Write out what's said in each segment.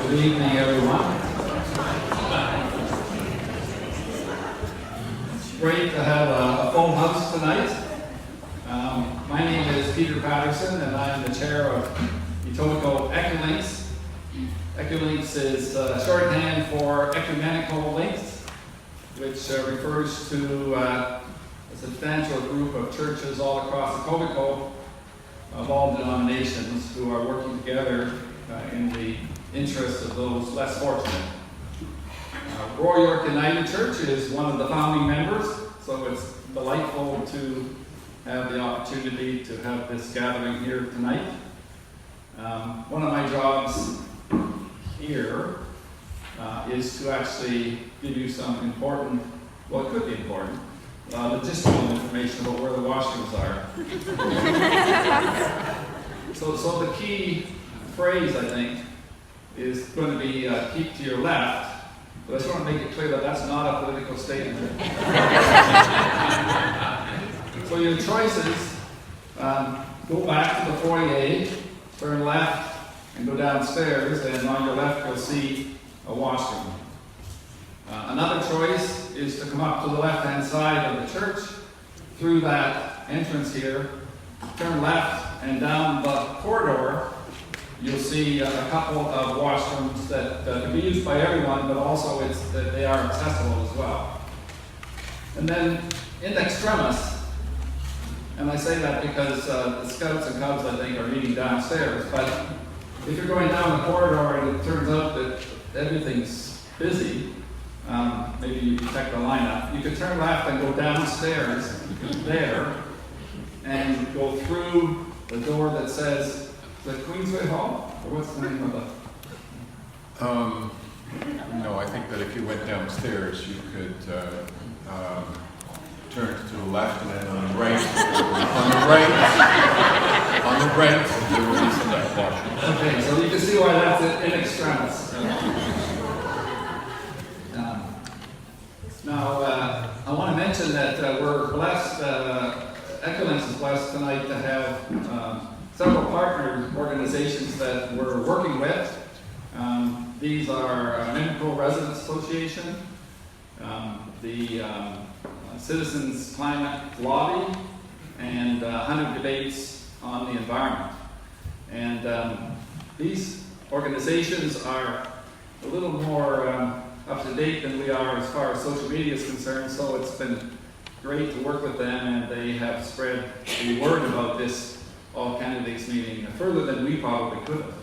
Good evening, everyone. It's great to have a full house tonight. My name is Peter Patterson, and I'm the chair of Etobicoke Lakeshore. Eculinks is shorthand for ecumenical links, which refers to a substantial group of churches all across Etobicoke of all denominations who are working together in the interest of those less fortunate. Royal York United Church is one of the founding members, so it's delightful to have the opportunity to have this gathering here tonight. One of my jobs here is to actually give you some important, well, it could be important, logistical information about where the washrooms are. So the key phrase, I think, is going to be keep to your left. But I just want to make it clear that that's not a political statement. So your choices, go back to the foyer, turn left, and go downstairs, and on your left you'll see a washroom. Another choice is to come up to the left-hand side of the church, through that entrance here, turn left, and down the corridor, you'll see a couple of washrooms that can be used by everyone, but also that they are accessible as well. And then in extremis, and I say that because the Scouts and Cubs, I think, are meeting downstairs, but if you're going down the corridor and it turns out that everything's busy, maybe you check the lineup, you can turn left and go downstairs there and go through the door that says the Queensway Hall? Or what's the name of it? No, I think that if you went downstairs, you could turn to the left and then on the right. on the right, there will be some left washroom. Okay, so you can see why that's in extremis. Now, I want to mention that we're blessed, Eculinks is blessed tonight to have several partner organizations that we're working with. These are Mimico Residents Association, the Citizens Climate Lobby, and 100 Debates on the Environment. And these organizations are a little more up to date than we are as far as social media is concerned, so it's been great to work with them, and they have spread the word about this all candidates meeting further than we probably could have.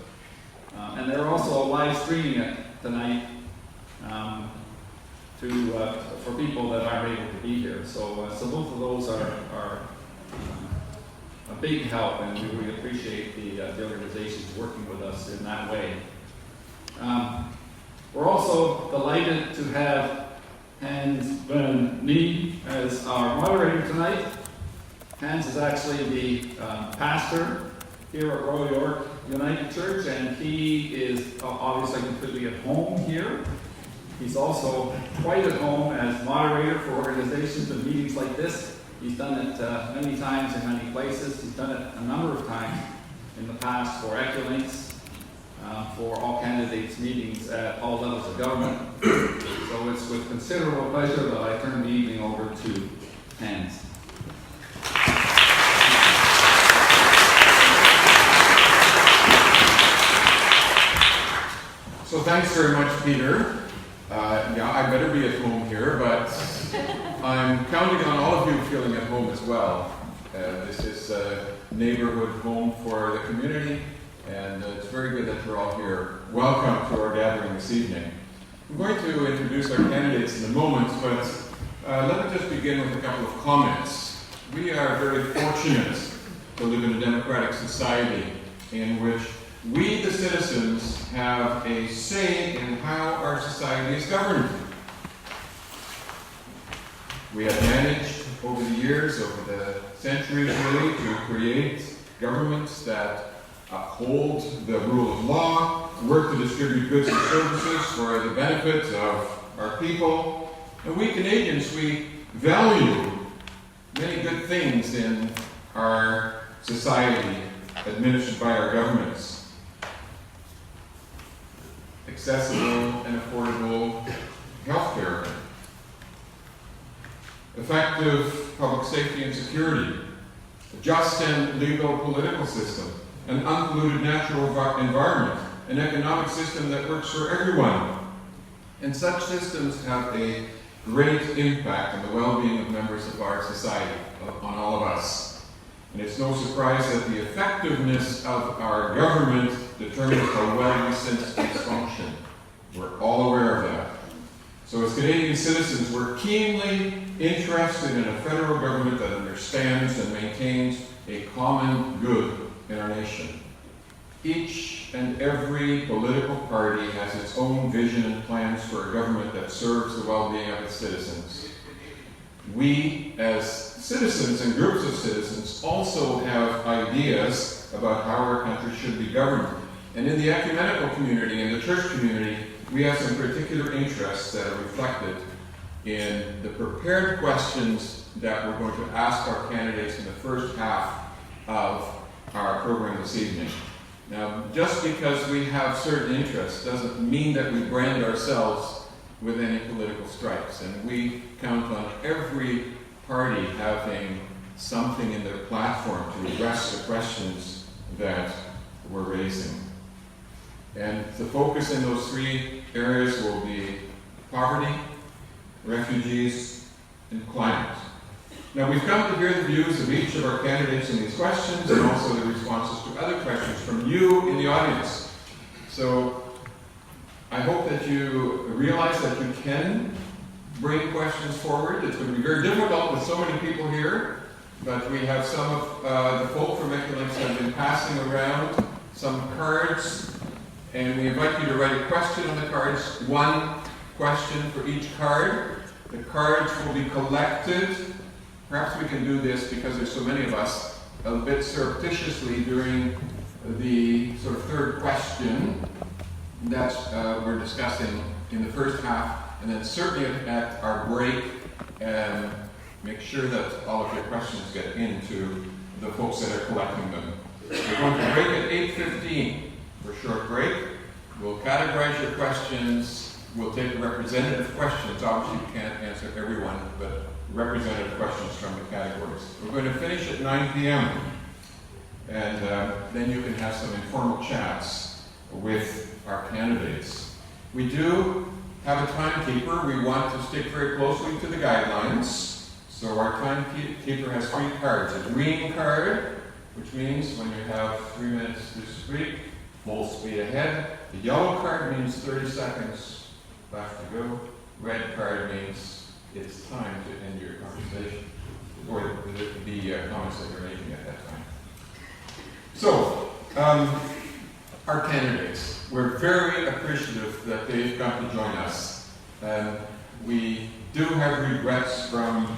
And they're also live streaming it tonight for people that aren't able to be here. So both of those are a big help, and we really appreciate the organizations working with us in that way. We're also delighted to have Hans Van Nie as our moderator tonight. Hans is actually the pastor here at Royal York United Church, and he is obviously completely at home here. He's also quite at home as moderator for organizations and meetings like this. He's done it many times in many places. He's done it a number of times in the past for Eculinks, for all candidates meetings at all levels of government. So it's with considerable pleasure that I turn the evening over to Hans. So thanks very much, Peter. Yeah, I better be at home here, but I'm counting on all of you feeling at home as well. This is a neighborhood home for the community, and it's very good that you're all here. Welcome to our gathering this evening. I'm going to introduce our candidates in a moment, but let me just begin with a couple of comments. We are very fortunate to live in a democratic society in which we, the citizens, have a say in how our society is governed. We have managed over the years, over the centuries really, to create governments that uphold the rule of law, work to distribute goods and services for the benefit of our people. And we Canadians, we value many good things in our society administered by our governments. accessible and affordable healthcare, effective public safety and security, a just and legal political system, an unpolluted natural environment, an economic system that works for everyone. And such systems have a great impact on the well-being of members of our society, on all of us. And it's no surprise that the effectiveness of our government determines how well we sense its function. We're all aware of that. So as Canadian citizens, we're keenly interested in a federal government that understands and maintains a common good in our nation. Each and every political party has its own vision and plans for a government that serves the well-being of its citizens. We, as citizens and groups of citizens, also have ideas about how our country should be governed. And in the ecumenical community, in the church community, we have some particular interests that are reflected in the prepared questions that we're going to ask our candidates in the first half of our program this evening. Now, just because we have certain interests doesn't mean that we brand ourselves with any political stripes. And we count on every party having something in their platform to address the questions that we're raising. And the focus in those three areas will be poverty, refugees, and climate. Now, we've come to hear the views of each of our candidates in these questions and also the responses to other questions from you in the audience. So I hope that you realize that you can bring questions forward. It's going to be very difficult with so many people here, but we have some of the folk from Etobicoke have been passing around some cards, and we invite you to write a question on the cards, one question for each card. The cards will be collected. Perhaps we can do this because there's so many of us a bit surreptitiously during the sort of third question that we're discussing in the first half, and then certainly at our break, and make sure that all of your questions get into the folks that are collecting them. We're going to break at 8:15 for a short break. We'll categorize your questions. We'll take representative questions. Obviously, we can't answer everyone, but representative questions from the categories. We're going to finish at 9 p.m. And then you can have some informal chats with our candidates. We do have a timekeeper. We want to stick very closely to the guidelines. So our timekeeper has 3 cards. A green card, which means when you have 3 minutes to speak, full speed ahead. The yellow card means 30 seconds left to go. Red card means it's time to end your conversation, or the comments that you're making at that time. So, our candidates, we're very appreciative that they've come to join us. We do have regrets from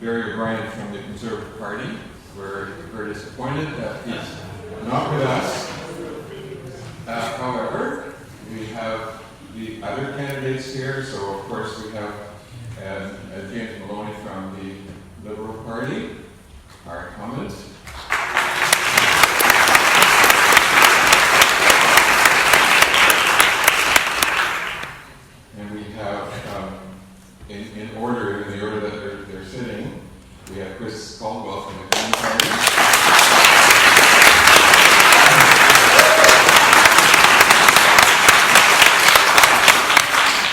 Barry O'Brien from the Conservative Party. We're very disappointed that he's not with us. However, we have the other candidates here, so of course we have James Maloney from the Liberal Party, our incumbent. And we have, in the order that they're sitting, we have Chris Caldwell from the Green Party.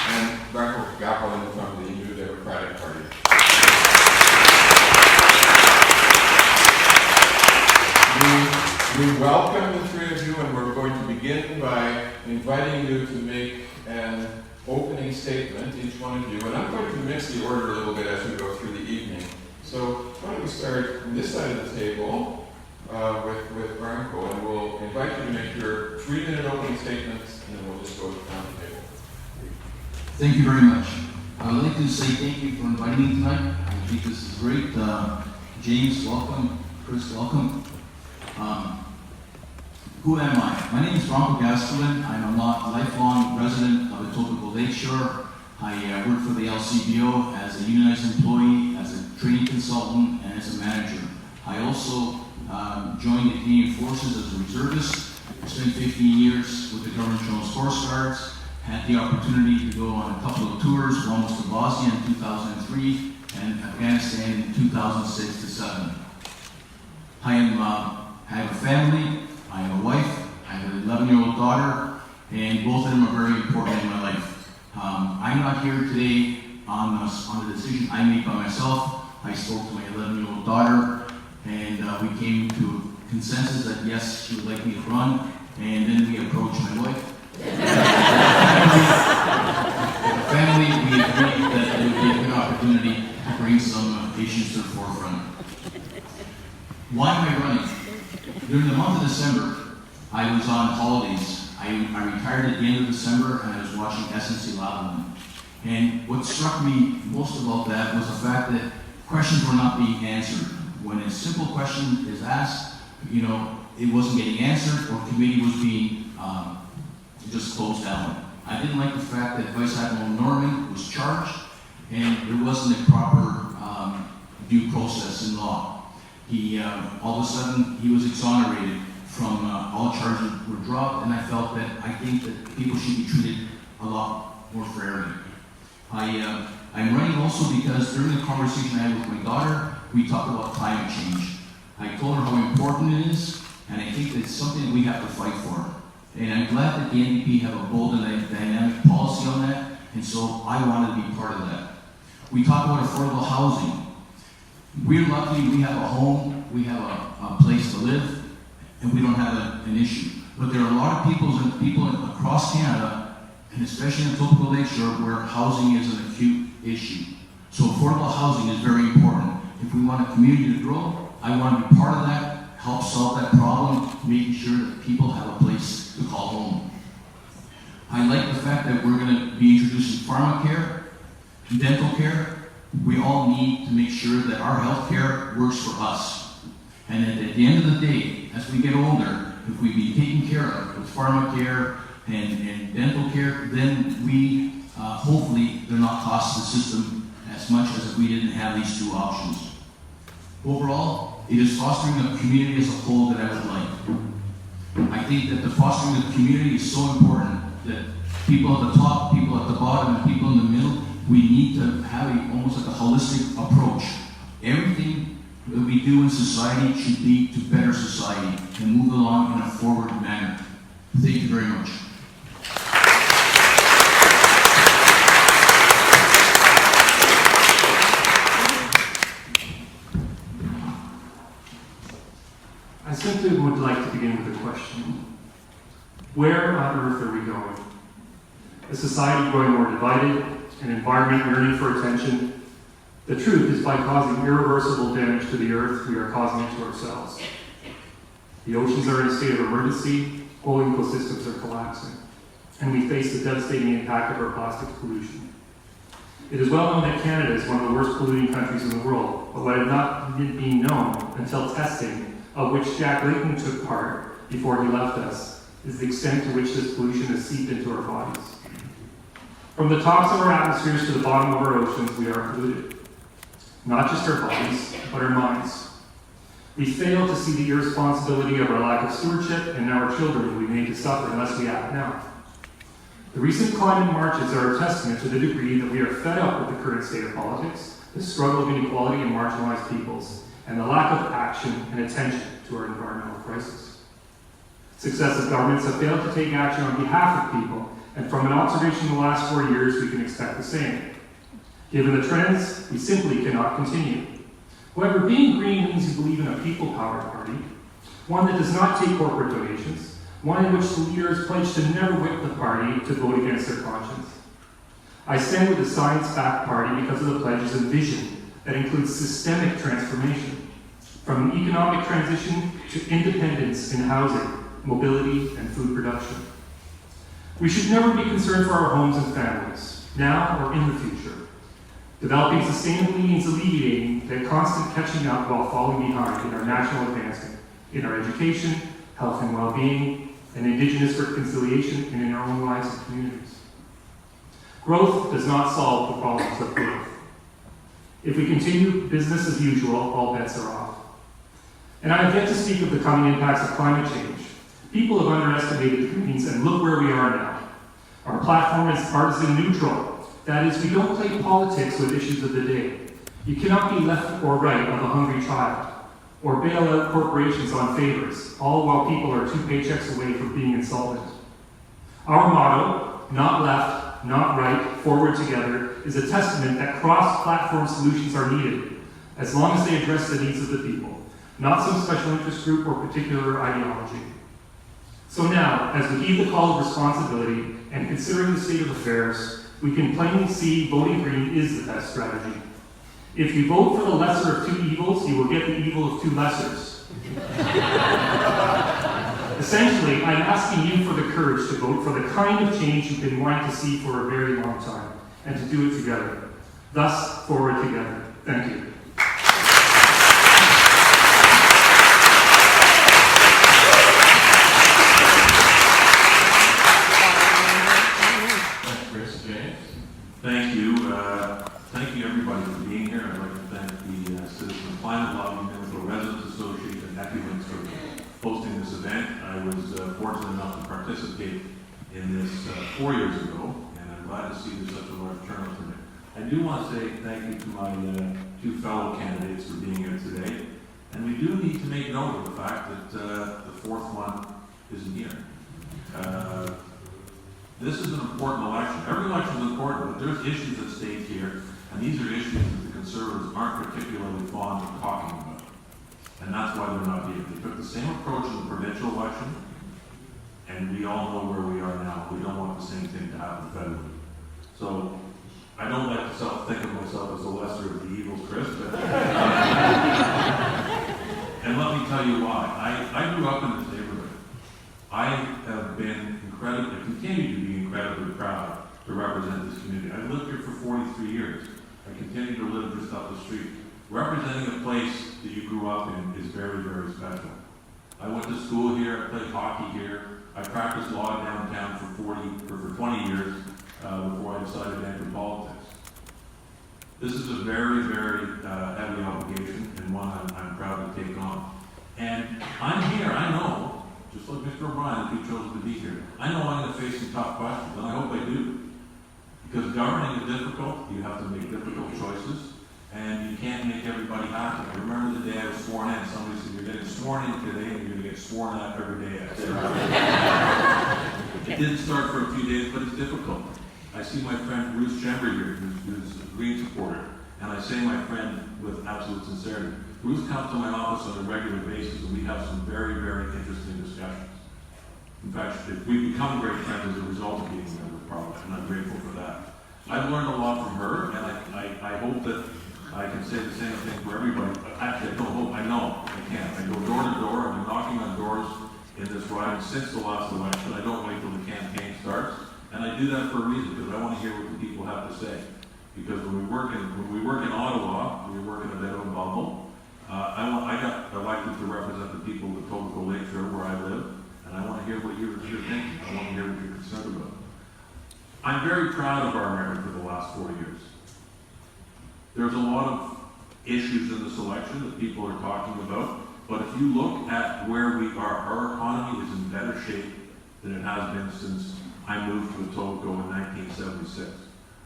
And Branko Gasperlin from the New Democratic Party. We welcome the three of you, and we're going to begin by inviting you to make an opening statement, each one of you. And I'm going to mix the order a little bit as we go through the evening. So why don't we start on this side of the table with Branko, and we'll invite you to make your 3-minute opening statements, and then we'll just go down the table. Thank you very much. I would like to say thank you for inviting me tonight. I think this is great. James, welcome. Chris, welcome. Who am I? My name is Branko Gasperlin. I'm a lifelong resident of Etobicoke Lakeshore. I work for the LCBO as a unionized employee, as a training consultant, and as a manager. I also joined the Canadian Forces as a reservist, spent 15 years with the Government Jones Force Guards, had the opportunity to go on a couple of tours. One was to Bosnia in 2003 and Afghanistan in 2006 to 7. I have a family, I have a wife, I have an 11-year-old daughter, and both of them are very important in my life. I'm not here today on the decision I made by myself. I spoke to my 11-year-old daughter, and we came to a consensus that yes, she would like me to run, and then we approached my wife. As a family, we agreed that it would be a good opportunity to bring some issues to the forefront. Why am I running? During the month of December, I was on holidays. I retired at the end of December, and I was watching SNC-Lavalin. And what struck me most about that was the fact that questions were not being answered. When a simple question is asked, it wasn't getting answered, or committee was being just closed down. I didn't like the fact that Vice Admiral Norman was charged, and there wasn't a proper due process in law. All of a sudden, he was exonerated from all charges were dropped, and I think that people should be treated a lot more fairly. I'm running also because during the conversation I had with my daughter, we talked about climate change. I told her how important it is, and I think it's something that we have to fight for. And I'm glad that the NDP have a bold and dynamic policy on that, and so I wanted to be part of that. We talk about affordable housing. We're lucky we have a home, we have a place to live, and we don't have an issue. But there are a lot of people across Canada, and especially in Etobicoke Lakeshore, where housing is an acute issue. So affordable housing is very important. If we want a community to grow, I want to be part of that, help solve that problem, making sure that people have a place to call home. I like the fact that we're going to be introducing pharmacare, dental care. We all need to make sure that our health care works for us. And at the end of the day, as we get older, if we be taken care of with pharmacare and dental care, then we, hopefully, they're not cost the system as much as if we didn't have these two options. Overall, it is fostering a community as a whole that I would like. I think that the fostering of the community is so important that people at the top, people at the bottom, and people in the middle, we need to have almost like a holistic approach. Everything that we do in society should lead to better society and move along in a forward manner. Thank you very much. I simply would like to begin with a question. Where on earth are we going? A society growing more divided, an environment yearning for attention. The truth is, by causing irreversible damage to the earth, we are causing it to ourselves. The oceans are in a state of emergency, whole ecosystems are collapsing, and we face the devastating impact of our plastic pollution. It is well known that Canada is one of the worst polluting countries in the world, but what had not been known until testing, of which Jack Layton took part before he left us, is the extent to which this pollution has seeped into our bodies. From the tops of our atmospheres to the bottom of our oceans, we are polluted. Not just our bodies, but our minds. We fail to see the irresponsibility of our lack of stewardship, and now our children will be made to suffer unless we act now. The recent climate marches are a testament to the degree that we are fed up with the current state of politics, the struggle of inequality and marginalized peoples, and the lack of action and attention to our environmental crisis. Successive governments have failed to take action on behalf of people, and from an observation in the last 4 years, we can expect the same. Given the trends, we simply cannot continue. However, being green means you believe in a people-powered party, one that does not take corporate donations, one in which the leaders pledge to never whip the party to vote against their conscience. I stand with the science-backed party because of the pledges and vision that includes systemic transformation, from an economic transition to independence in housing, mobility, and food production. We should never be concerned for our homes and families, now or in the future. Developing sustainably means alleviating the constant catching up while falling behind in our national advancement, in our education, health and well-being, and Indigenous reconciliation, and in our own lives and communities. Growth does not solve the problems of growth. If we continue business as usual, all bets are off. And I have yet to speak of the coming impacts of climate change, People have underestimated the Greens, and look where we are now. Our platform is partisan neutral. That is, we don't play politics with issues of the day. You cannot be left or right of a hungry child, or bail out corporations on favors, all while people are 2 paychecks away from being insolvent. Our motto, not left, not right, forward together, is a testament that cross-platform solutions are needed, as long as they address the needs of the people, not some special interest group or particular ideology. So now, as we heed the call of responsibility and considering the state of affairs, we can plainly see voting Green is the best strategy. If you vote for the lesser of 2 evils, you will get the evil of 2 lessers. Essentially, I'm asking you for the courage to vote for the kind of change you've been wanting to see for a very long time, and to do it together. Thus, forward together. Thank you. Thank you. Thank you, everybody, for being here. I'd like to thank the Citizen Climate Lobby, Mimico Residents Association, and Etobicoke for hosting this event. I was fortunate enough to participate in this 4 years ago, and I'm glad to see there's such a large turnout today. I do want to say thank you to my 2 fellow candidates for being here today. And we do need to make note of the fact that the 4th one isn't here. This is an important election. Every election is important, but there's issues at stake here, and these are issues that the Conservatives aren't particularly fond of talking about. And that's why they're not here. They took the same approach in the provincial election, and we all know where we are now. We don't want the same thing to happen federally. So, I don't like to think of myself as the lesser of the evils, Chris, but and let me tell you why. I grew up in this neighborhood. I have been incredibly, continue to be incredibly proud to represent this community. I've lived here for 43 years. I continue to live just up the street. Representing a place that you grew up in is very, very special. I went to school here, I played hockey here. I practiced law downtown for 20 years before I decided to enter politics. This is a very, very heavy obligation and one I'm proud to take on. And I'm here, I know, just like Mr. O'Brien, if he chose to be here. I know I'm going to face some tough questions, and I hope I do. Because governing is difficult, you have to make difficult choices, and you can't make everybody happy. I remember the day I was sworn in, somebody said, you're getting sworn in today, and you're going to get sworn out every day. I said, it didn't start for a few days, but it's difficult. I see my friend Bruce Chembry here, who's a Green supporter, and I say my friend with absolute sincerity. Bruce comes to my office on a regular basis, and we have some very, very interesting discussions. In fact, we've become great friends as a result of being a member of Parliament, and I'm grateful for that. I've learned a lot from her, and I hope that I can say the same thing for everybody. Actually, I don't hope, I know I can. I go door to door, I've been knocking on doors in this riding since the last election. I don't wait till the campaign starts, and I do that for a reason, because I want to hear what the people have to say. Because when we work in Ottawa, we work in a bit of a bubble. I got elected to represent the people of Etobicoke Lakeshore, where I live, and I want to hear what you're thinking. I want to hear what you're concerned about. I'm very proud of our record for the last 4 years. There's a lot of issues in this election that people are talking about, but if you look at where we are, our economy is in better shape than it has been since I moved to Etobicoke in 1976.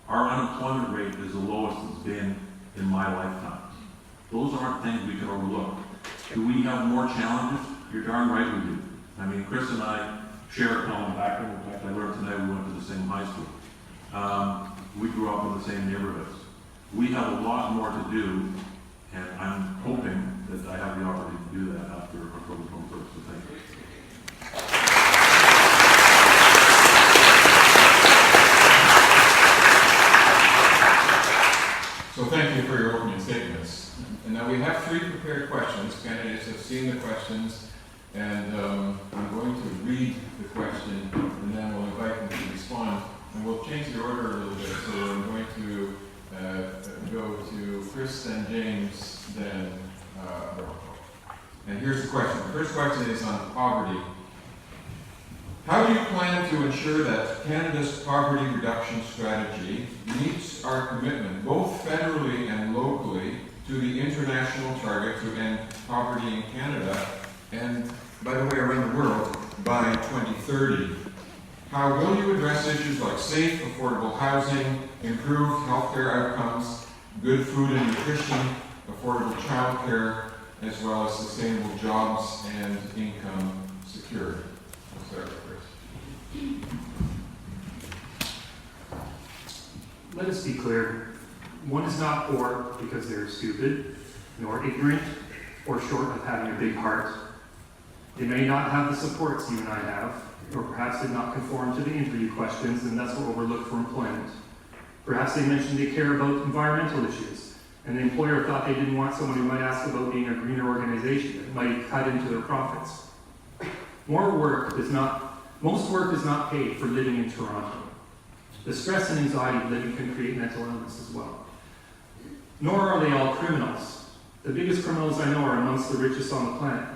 Our unemployment rate is the lowest it's been in my lifetime. Those aren't things we can overlook. Do we have more challenges? You're darn right we do. I mean, Chris and I share a common background. In fact, I learned tonight we went to the same high school. We grew up in the same neighborhoods. We have a lot more to do, and I'm hoping that I have the opportunity to do that after October 21st. So thank you. So thank you for your opening statements. And now we have 3 prepared questions. Candidates have seen the questions, and I'm going to read the question, and then we'll invite them to respond. And we'll change the order a little bit, so I'm going to go to Chris and James, then and here's the question. The first question is on poverty. How do you plan to ensure that Canada's poverty reduction strategy meets our commitment, both federally and locally, to the international target to end poverty in Canada, and, by the way, around the world, by 2030. How will you address issues like safe, affordable housing, improved healthcare outcomes, good food and nutrition, affordable childcare, as well as sustainable jobs and income security? I'll start first. Let us be clear. One is not poor because they are stupid, nor ignorant, or short of having a big heart. They may not have the supports you and I have, or perhaps did not conform to the interview questions and thus were overlooked for employment. Perhaps they mentioned they care about environmental issues, and the employer thought they didn't want someone who might ask about being a greener organization that might cut into their profits. Most work is not paid for living in Toronto. The stress and anxiety of living can create mental illness as well. Nor are they all criminals. The biggest criminals I know are amongst the richest on the planet.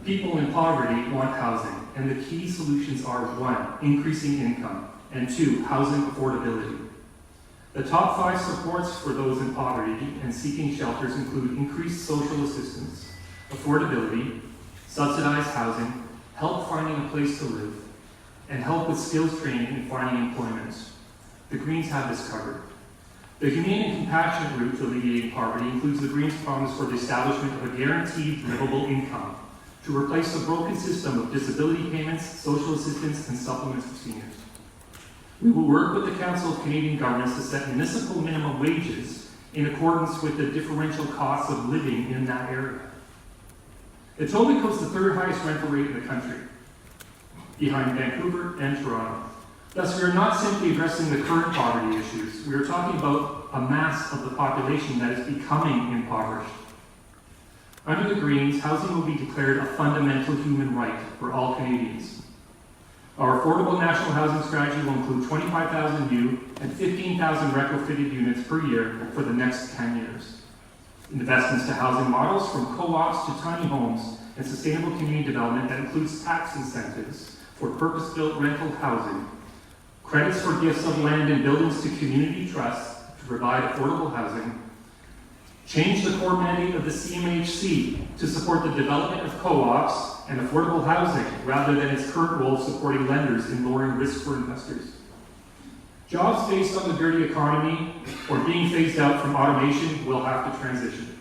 People in poverty want housing, and the key solutions are 1, increasing income, and 2, housing affordability. The top 5 supports for those in poverty and seeking shelters include increased social assistance, affordability, subsidized housing, help finding a place to live, and help with skills training and finding employment. The Greens have this covered. The humane and compassionate route to alleviating poverty includes the Greens' promise for the establishment of a guaranteed livable income to replace the broken system of disability payments, social assistance, and supplements for seniors. We will work with the Council of Canadian Governments to set municipal minimum wages in accordance with the differential costs of living in that area. Etobicoke is the 3rd highest rental rate in the country, behind Vancouver and Toronto. Thus, we are not simply addressing the current poverty issues. We are talking about a mass of the population that is becoming impoverished. Under the Greens, housing will be declared a fundamental human right for all Canadians. Our affordable national housing strategy will include 25,000 new and 15,000 retrofitted units per year for the next 10 years. Investments to housing models from co-ops to tiny homes and sustainable community development that includes tax incentives for purpose-built rental housing, credits for gifts of land and buildings to community trusts to provide affordable housing, change the core mandate of the CMHC to support the development of co-ops and affordable housing rather than its current role of supporting lenders in lowering risk for investors. Jobs based on the dirty economy or being phased out from automation will have to transition.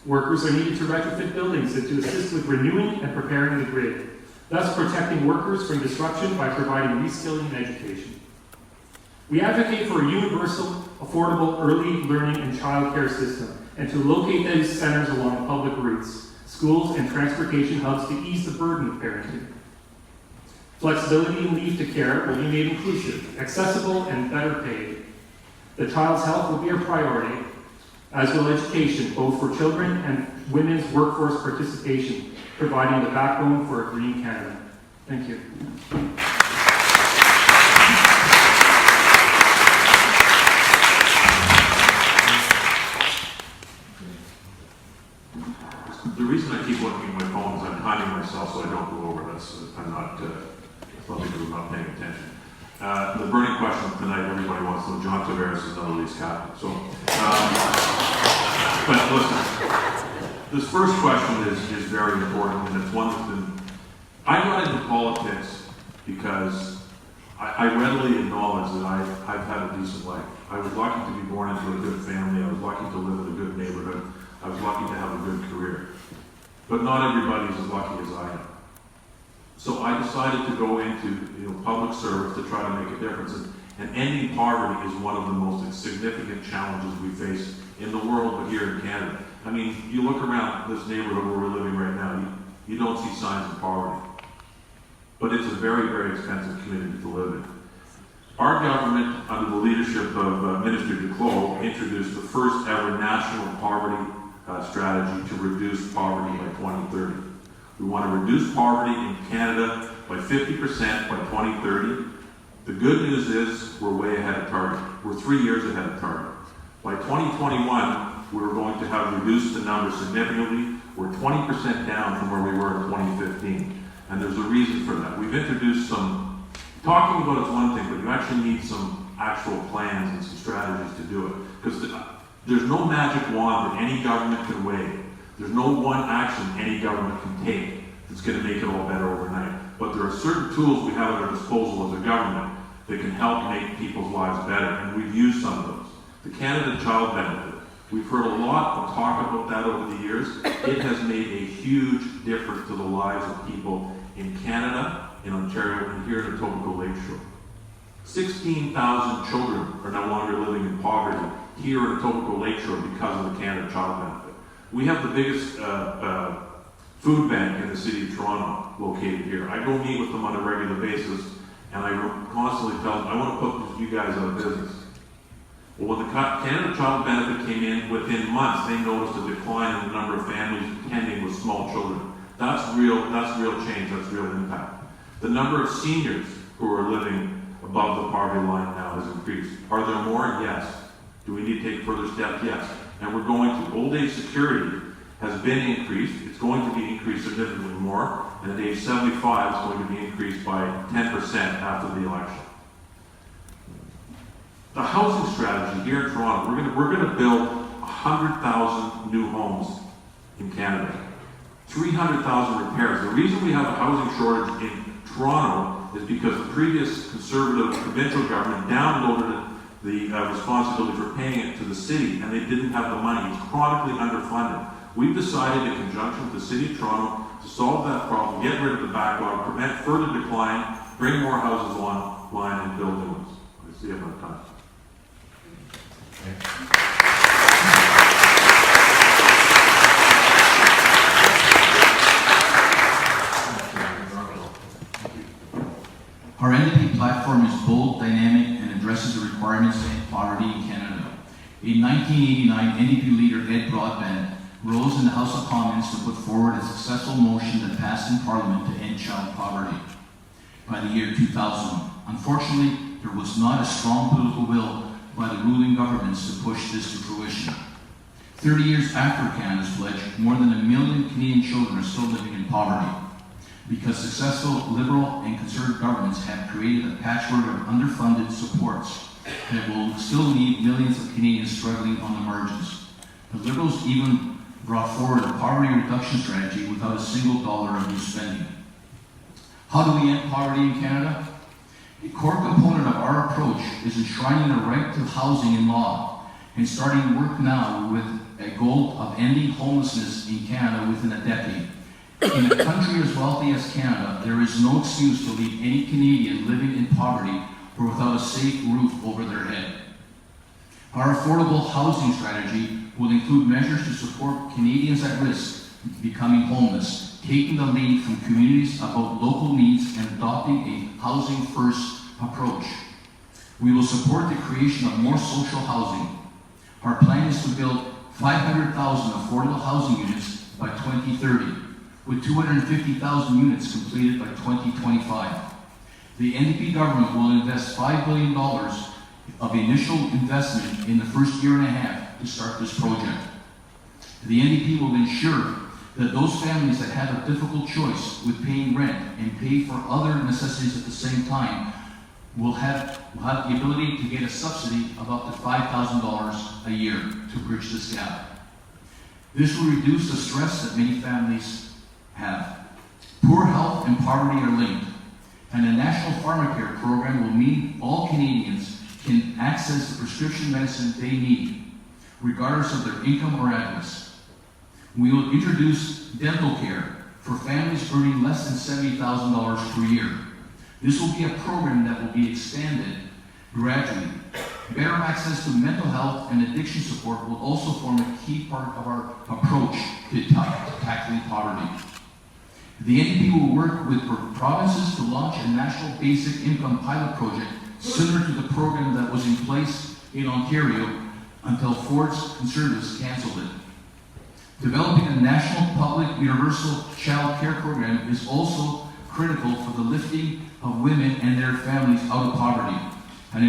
Workers are needed to retrofit buildings and to assist with renewing and preparing the grid, thus protecting workers from disruption by providing reskilling and education. We advocate for a universal, affordable early learning and childcare system and to locate those centers along public routes, schools, and transportation hubs to ease the burden of parenting. Flexibility in leave to care will be made inclusive, accessible, and better paid. The child's health will be a priority, as will education, both for children and women's workforce participation, providing the backbone for a green Canada. Thank you. The reason I keep looking at my phone is I'm timing myself so I don't go over this. I'm not, probably because I'm not paying attention. The burning question tonight, everybody wants to know John Tavares is not a Leafs captain. So, but listen, this first question is very important, and it's one that's been, I got into politics because I readily acknowledge that I've had a decent life. I was lucky to be born into a good family. I was lucky to live in a good neighborhood. I was lucky to have a good career. But not everybody is as lucky as I am. So I decided to go into public service to try to make a difference. And ending poverty is one of the most significant challenges we face in the world, but here in Canada. I mean, you look around this neighborhood where we're living right now, you don't see signs of poverty. But it's a very, very expensive community to live in. Our government, under the leadership of Minister Duclos, introduced the first ever national poverty strategy to reduce poverty by 2030. We want to reduce poverty in Canada by 50% by 2030. The good news is we're way ahead of target. We're 3 years ahead of target. By 2021, we're going to have reduced the number significantly. We're 20% down from where we were in 2015. And there's a reason for that. We've introduced some, talking about it is one thing, but you actually need some actual plans and some strategies to do it. Because there's no magic wand that any government can wave. There's no one action any government can take that's going to make it all better overnight. tools we have at our disposal as a government that can help make people's lives better, and we've used some of those. The Canada Child Benefit, we've heard a lot of talk about that over the years. It has made a huge difference to the lives of people in Canada, in Ontario, and here in Etobicoke Lakeshore. 16,000 children are no longer living in poverty here in Etobicoke Lakeshore because of the Canada Child Benefit. We have the biggest food bank in the city of Toronto located here. I go meet with them on a regular basis, and I constantly tell them, I want to put you guys out of business. Well, when the Canada Child Benefit came in, within months, they noticed a decline in the number of families attending with small children. That's real change, that's real impact. The number of seniors who are living above the poverty line now has increased. Are there more? Yes. Do we need to take further steps? Yes. And we're going to. Old age security has been increased. It's going to be increased significantly more. And at age 75, it's going to be increased by 10% after the election. The housing strategy here in Toronto, we're going to build 100,000 new homes in Canada. 300,000 repairs. The reason we have a housing shortage in Toronto is because the previous Conservative provincial government downloaded the responsibility for paying it to the city, and they didn't have the money. It's chronically underfunded. We've decided, in conjunction with the City of Toronto, to solve that problem, get rid of the backlog, prevent further decline, bring more houses online, and build new ones. I see I'm out of time. Our NDP platform is bold, dynamic, and addresses the requirements to end poverty in Canada. In 1989, NDP leader Ed Broadbent rose in the House of Commons to put forward a successful motion that passed in Parliament to end child poverty by the year 2000. Unfortunately, there was not a strong political will by the ruling governments to push this to fruition. 30 years after Canada's pledge, more than 1 million Canadian children are still living in poverty, because successful Liberal and Conservative governments have created a patchwork of underfunded supports that will still leave millions of Canadians struggling on the margins. The Liberals even brought forward a poverty reduction strategy without a single dollar of new spending. How do we end poverty in Canada? A core component of our approach is enshrining the right to housing in law and starting work now with a goal of ending homelessness in Canada within a decade. In a country as wealthy as Canada, there is no excuse to leave any Canadian living in poverty or without a safe roof over their head. Our affordable housing strategy will include measures to support Canadians at risk of becoming homeless, taking the lead from communities about local needs and adopting a housing-first approach. We will support the creation of more social housing. Our plan is to build 500,000 affordable housing units by 2030, with 250,000 units completed by 2025. The NDP government will invest $5 billion of initial investment in the first year and a half to start this project. The NDP will ensure that those families that have a difficult choice with paying rent and pay for other necessities at the same time will have the ability to get a subsidy of up to $5,000 a year to bridge this gap. This will reduce the stress that many families have. Poor health and poverty are linked, and a national pharmacare program will mean all Canadians can access the prescription medicine they need, regardless of their income or address. We will introduce dental care for families earning less than $70,000 per year. This will be a program that will be expanded gradually. Better access to mental health and addiction support will also form a key part of our approach to tackling poverty. The NDP will work with provinces to launch a national basic income pilot project similar to the program that was in place in Ontario until Ford's Conservatives cancelled it. Developing a national public universal child care program is also critical for the lifting of women and their families out of poverty, and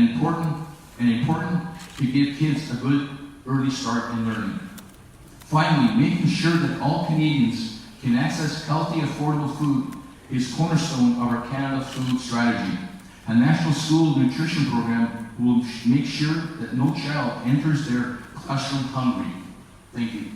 important to give kids a good early start in learning. Finally, making sure that all Canadians can access healthy, affordable food is cornerstone of our Canada Food Strategy. A national school nutrition program will make sure that no child enters their classroom hungry. Thank you.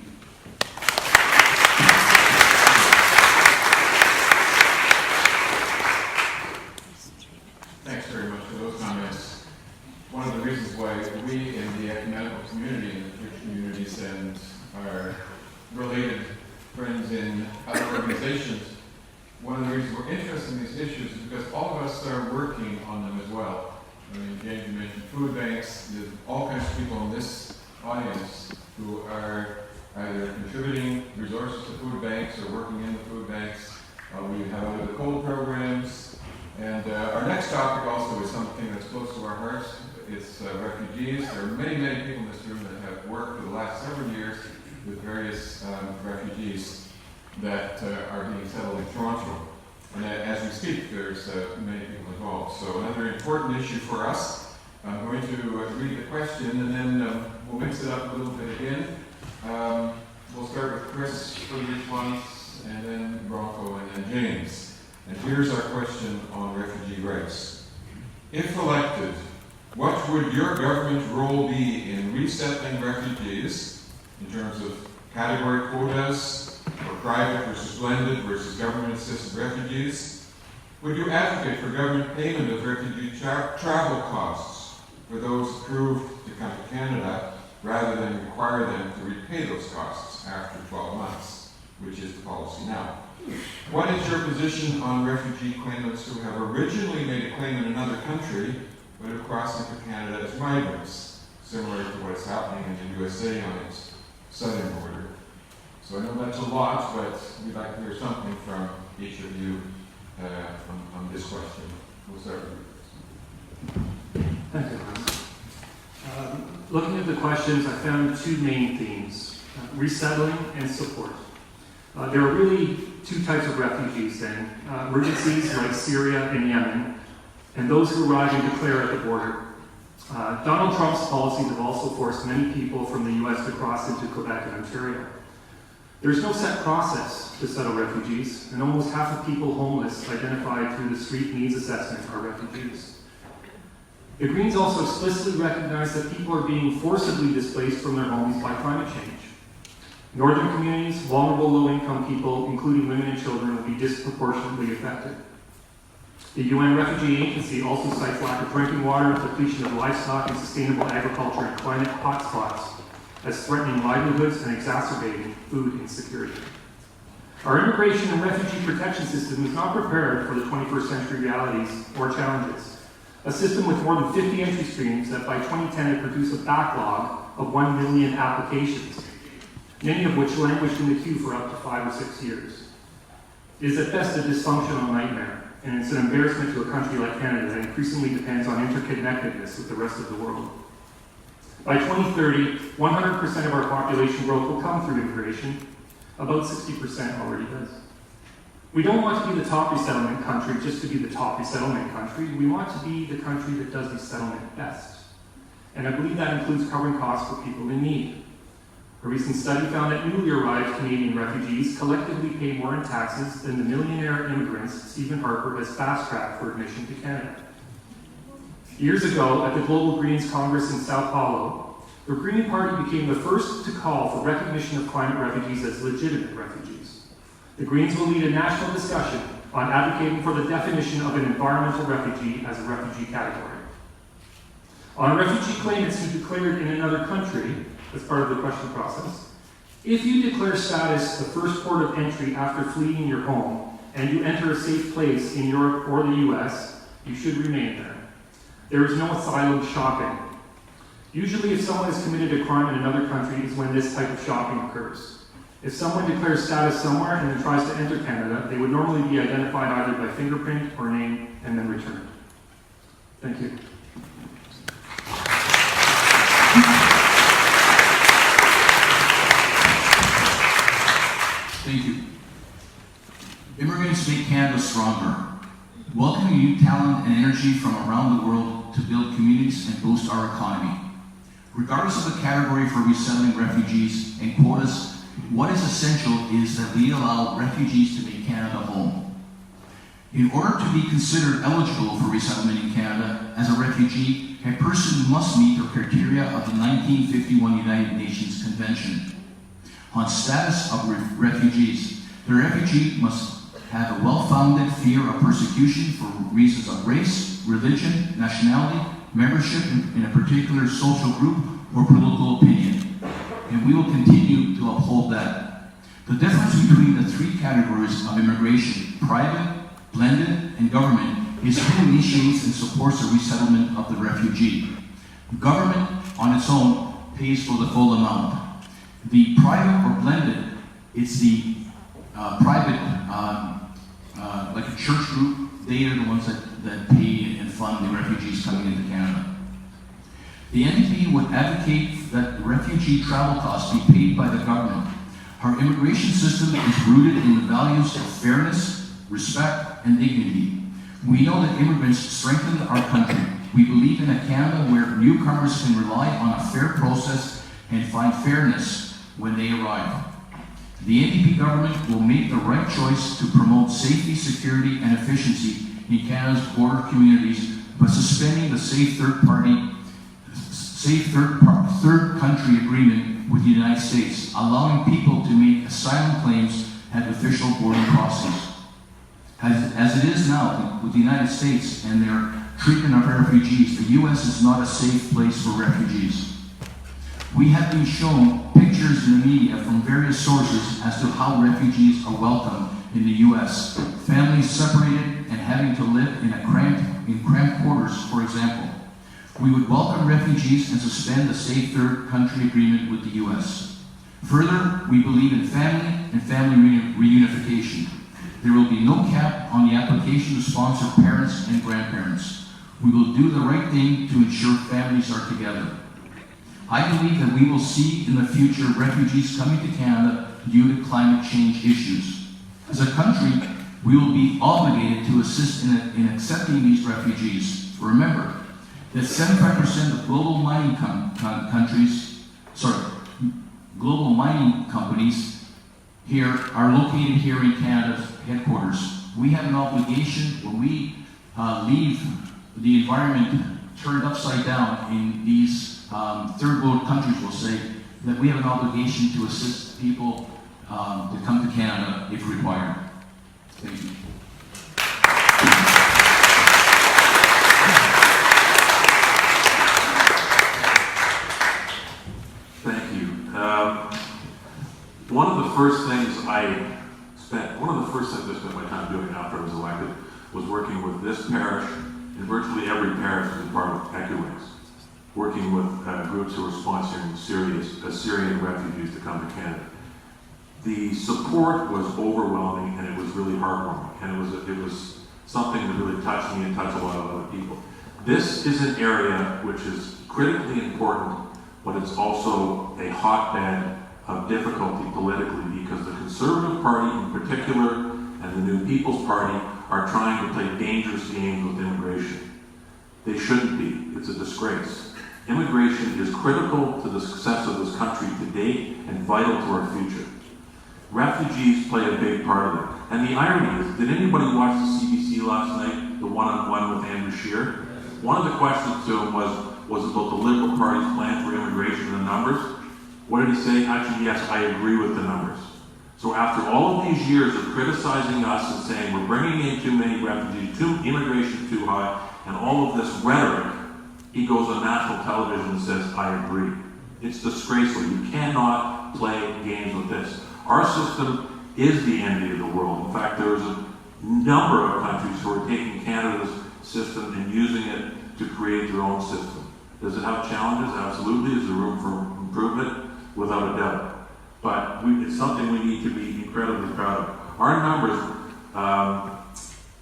the reasons we're interested in these issues is because all of us are working on them as well. I mean, James, you mentioned food banks. There's all kinds of people in this audience who are either contributing resources to food banks or working in the food banks. We have other cold programs. And our next topic also is something that's close to our hearts. It's refugees. There are many, many people in this room that have worked for the last several years with various refugees that are being settled in Toronto. And as we speak, there's many people involved. So another important issue for us. I'm going to read the question and then we'll mix it up a little bit again. We'll start with Chris for each one, and then Branko, and then James. And here's our question on refugee rights. If elected, what would your government's role be in resettling refugees in terms of category quotas, or private versus blended versus government-assisted refugees? Would you advocate for government payment of refugee travel costs for those approved to come to Canada, rather than require them to repay those costs after 12 months, which is the policy now? What is your position on refugee claimants who have originally made a claim in another country, but have crossed into Canada as migrants, similar to what's happening in the USA on its southern border? So I know that's a lot, but we'd like to hear something from each of you on this question. We'll start with you. Thank you, Hans. Looking at the questions, I found two main themes, resettling and support. There are really two types of refugees then, emergencies like Syria and Yemen, and those who arrive and declare at the border. Donald Trump's policies have also forced many people from the US to cross into Quebec and Ontario. There's no set process to settle refugees, and almost half of people homeless identified through the street needs assessment are refugees. The Greens also explicitly recognize that people are being forcibly displaced from their homes by climate change. Northern communities, vulnerable low-income people, including women and children, will be disproportionately affected. The UN Refugee Agency also cites lack of drinking water, depletion of livestock, and sustainable agriculture in climate hotspots as threatening livelihoods and exacerbating food insecurity. Our immigration and refugee protection system is not prepared for the 21st century realities or challenges. A system with more than 50 entry streams that by 2010 had produced a backlog of 1 million applications, many of which languished in the queue for up to 5 or 6 years. It is at best a dysfunctional nightmare, and it's an embarrassment to a country like Canada that increasingly depends on interconnectedness with the rest of the world. By 2030, 100% of our population growth will come through immigration. About 60% already does. We don't want to be the top resettlement country just to be the top resettlement country. We want to be the country that does resettlement best. And I believe that includes covering costs for people in need. A recent study found that newly arrived Canadian refugees collectively pay more in taxes than the millionaire immigrants Stephen Harper has fast-tracked for admission to Canada. Years ago, at the Global Greens Congress in Sao Paulo, the Green Party became the first to call for recognition of climate refugees as legitimate refugees. The Greens will lead a national discussion on advocating for the definition of an environmental refugee as a refugee category. On refugee claimants who declared in another country, as part of the question process, if you declare status the first port of entry after fleeing your home, and you enter a safe place in Europe or the US, you should remain there. There is no asylum shopping. Usually if someone has committed a crime in another country is when this type of shopping occurs. If someone declares status somewhere and then tries to enter Canada, they would normally be identified either by fingerprint or name and then returned. Thank you. Thank you. Immigrants make Canada stronger. Welcoming new talent and energy from around the world to build communities and boost our economy. Regardless of the category for resettling refugees and quotas, what is essential is that we allow refugees to make Canada home. In order to be considered eligible for resettlement in Canada as a refugee, a person must meet the criteria of the 1951 United Nations Convention on Status of Refugees. The refugee must have a well-founded fear of persecution for reasons of race, religion, nationality, membership in a particular social group, or political opinion. And we will continue to uphold that. The difference between the three categories of immigration, private, blended, and government is who initiates and supports the resettlement of the refugee. Government on its own pays for the full amount. The private or blended, it's the private, like a church group, they are the ones that pay and fund the refugees coming into Canada. The NDP would advocate that refugee travel costs be paid by the government. Our immigration system is rooted in the values of fairness, respect, and dignity. We know that immigrants strengthen our country. We believe in a Canada where newcomers can rely on a fair process and find fairness when they arrive. The NDP government will make the right choice to promote safety, security, and efficiency in Canada's border communities by suspending the safe third country agreement with the United States, allowing people to make asylum claims at official border crossings. As it is now with the United States and their treatment of refugees, the U.S. is not a safe place for refugees. We have been shown pictures in the media from various sources as to how refugees are welcomed in the U.S. Families separated and having to live in cramped quarters, for example. We would welcome refugees and suspend the safe third country agreement with the U.S. Further, we believe in family and family reunification. There will be no cap on the application to sponsor parents and grandparents. We will do the right thing to ensure families are together. I believe that we will see in the future refugees coming to Canada due to climate change issues. As a country, we will be obligated to assist in accepting these refugees. Remember that 75% of global mining global mining companies here are located here in Canada's headquarters. We have an obligation when we leave the environment turned upside down in these third world countries, we'll say, that we have an obligation to assist people to come to Canada if required. Thank you. Thank you. One of the first things I spent my time doing after I was elected was working with this parish and virtually every parish as a part of Etobicoke, working with groups who were sponsoring Syrian refugees to come to Canada. The support was overwhelming, and it was really heartwarming, and it was something that really touched me and touched a lot of other people. This is an area which is critically important, but it's also a hotbed of difficulty politically, because the Conservative Party in particular and the New People's Party are trying to play dangerous games with immigration. They shouldn't be. It's a disgrace. Immigration is critical to the success of this country to date and vital to our future. Refugees play a big part of it. And the irony is, did anybody watch the CBC last night, the one-on-one with Andrew Scheer? One of the questions to him was about the Liberal Party's plan for immigration and the numbers. What did he say? Actually, yes, I agree with the numbers. So after all of these years of criticizing us and saying we're bringing in too many refugees, immigration too high, and all of this rhetoric, he goes on national television and says, I agree. It's disgraceful. You cannot play games with this. Our system is the envy of the world. In fact, there's a number of countries who are taking Canada's system and using it to create their own system. Does it have challenges? Absolutely. Is there room for improvement? Without a doubt. But it's something we need to be incredibly proud of. Our numbers,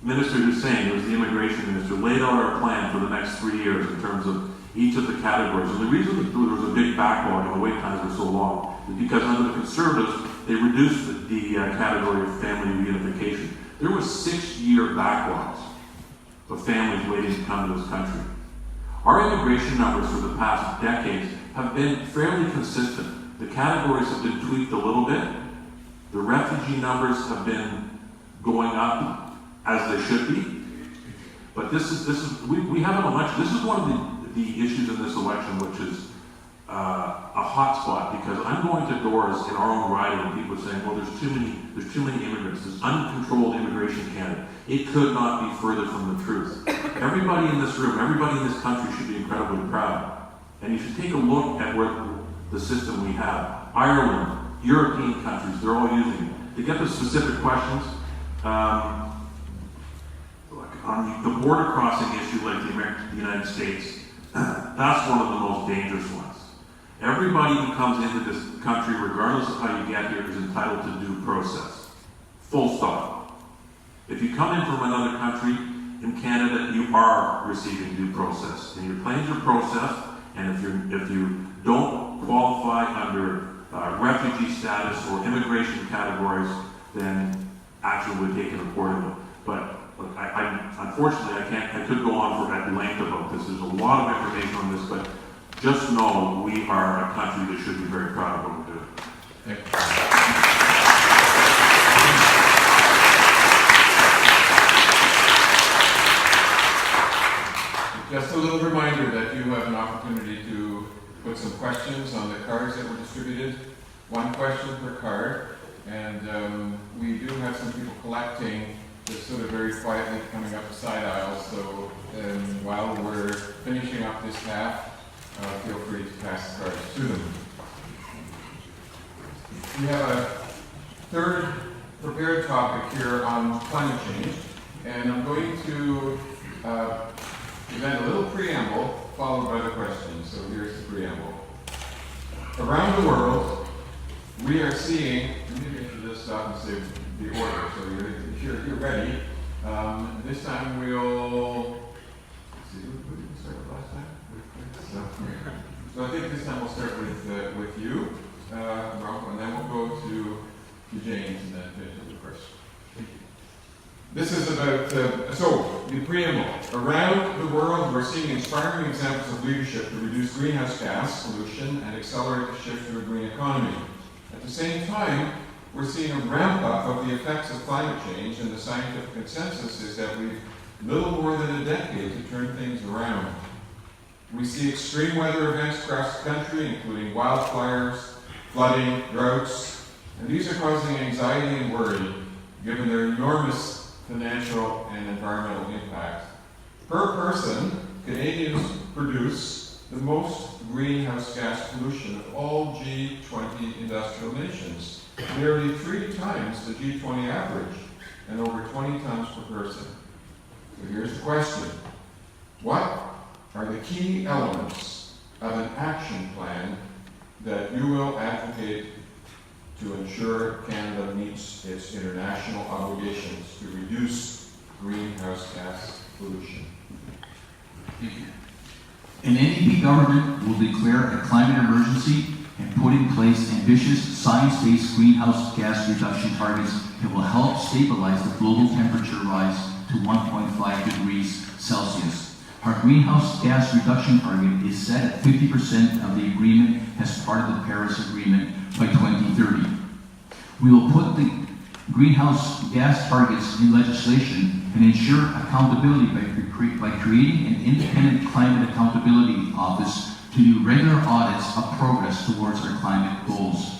Minister Hussein, who was the immigration minister, laid out our plan for the next 3 years in terms of each of the categories. And the reason that there was a big backlog and the wait times were so long is because under the Conservatives, they reduced the category of family reunification. There were 6-year backlogs of families waiting to come to this country. Our immigration numbers for the past decades have been fairly consistent. The categories have been tweaked a little bit. The refugee numbers have been going up as they should be. But we have an election. This is one of the issues in this election, which is a hot spot, because I'm going to doors in our own riding and people are saying, well, there's too many immigrants. There's uncontrolled immigration in Canada. It could not be further from the truth. Everybody in this room, everybody in this country should be incredibly proud. And you should take a look at where the system we have. Ireland, European countries, they're all using it. To get to specific questions, on the border crossing issue like the United States, that's one of the most dangerous ones. Everybody who comes into this country, regardless of how you get here, is entitled to due process. Full stop. If you come in from another country, in Canada, you are receiving due process. And your claims are processed, and if you don't qualify under refugee status or immigration categories, then action will be taken accordingly. But look, unfortunately, I could go on for at length about this. There's a lot of information on this, but just know we are a country that should be very proud of what we're doing. Thank you. Just a little reminder that you have an opportunity to put some questions on the cards that were distributed. One question per card. And we do have some people collecting, just sort of very quietly coming up the side aisle. So while we're finishing up this half, feel free to pass the cards to them. We have a third prepared topic here on climate change. And I'm going to present a little preamble followed by the questions. So here's the preamble. Around the world, we are seeing, let me just stop and say the order, so you're ready. This time we'll, let's see, who did we start with last time? So I think this time we'll start with you, Branko, and then we'll go to James and then finish with the first. This is about, so the preamble. Around the world, we're seeing inspiring examples of leadership to reduce greenhouse gas pollution and accelerate the shift to a green economy. At the same time, we're seeing a ramp up of the effects of climate change, and the scientific consensus is that we've little more than a decade to turn things around. We see extreme weather events across the country, including wildfires, flooding, droughts, and these are causing anxiety and worry, given their enormous financial and environmental impact. Per person, Canadians produce the most greenhouse gas pollution of all G20 industrial nations, nearly 3 times the G20 average, and over 20 tons per person. So here's the question. What are the key elements of an action plan that you will advocate to ensure Canada meets its international obligations to reduce greenhouse gas pollution? An NDP government will declare a climate emergency and put in place ambitious science-based greenhouse gas reduction targets that will help stabilize the global temperature rise to 1.5 degrees Celsius. Our greenhouse gas reduction target is set at 50% of the agreement as part of the Paris Agreement by 2030. We will put the greenhouse gas targets in legislation and ensure accountability by creating an independent climate accountability office to do regular audits of progress towards our climate goals.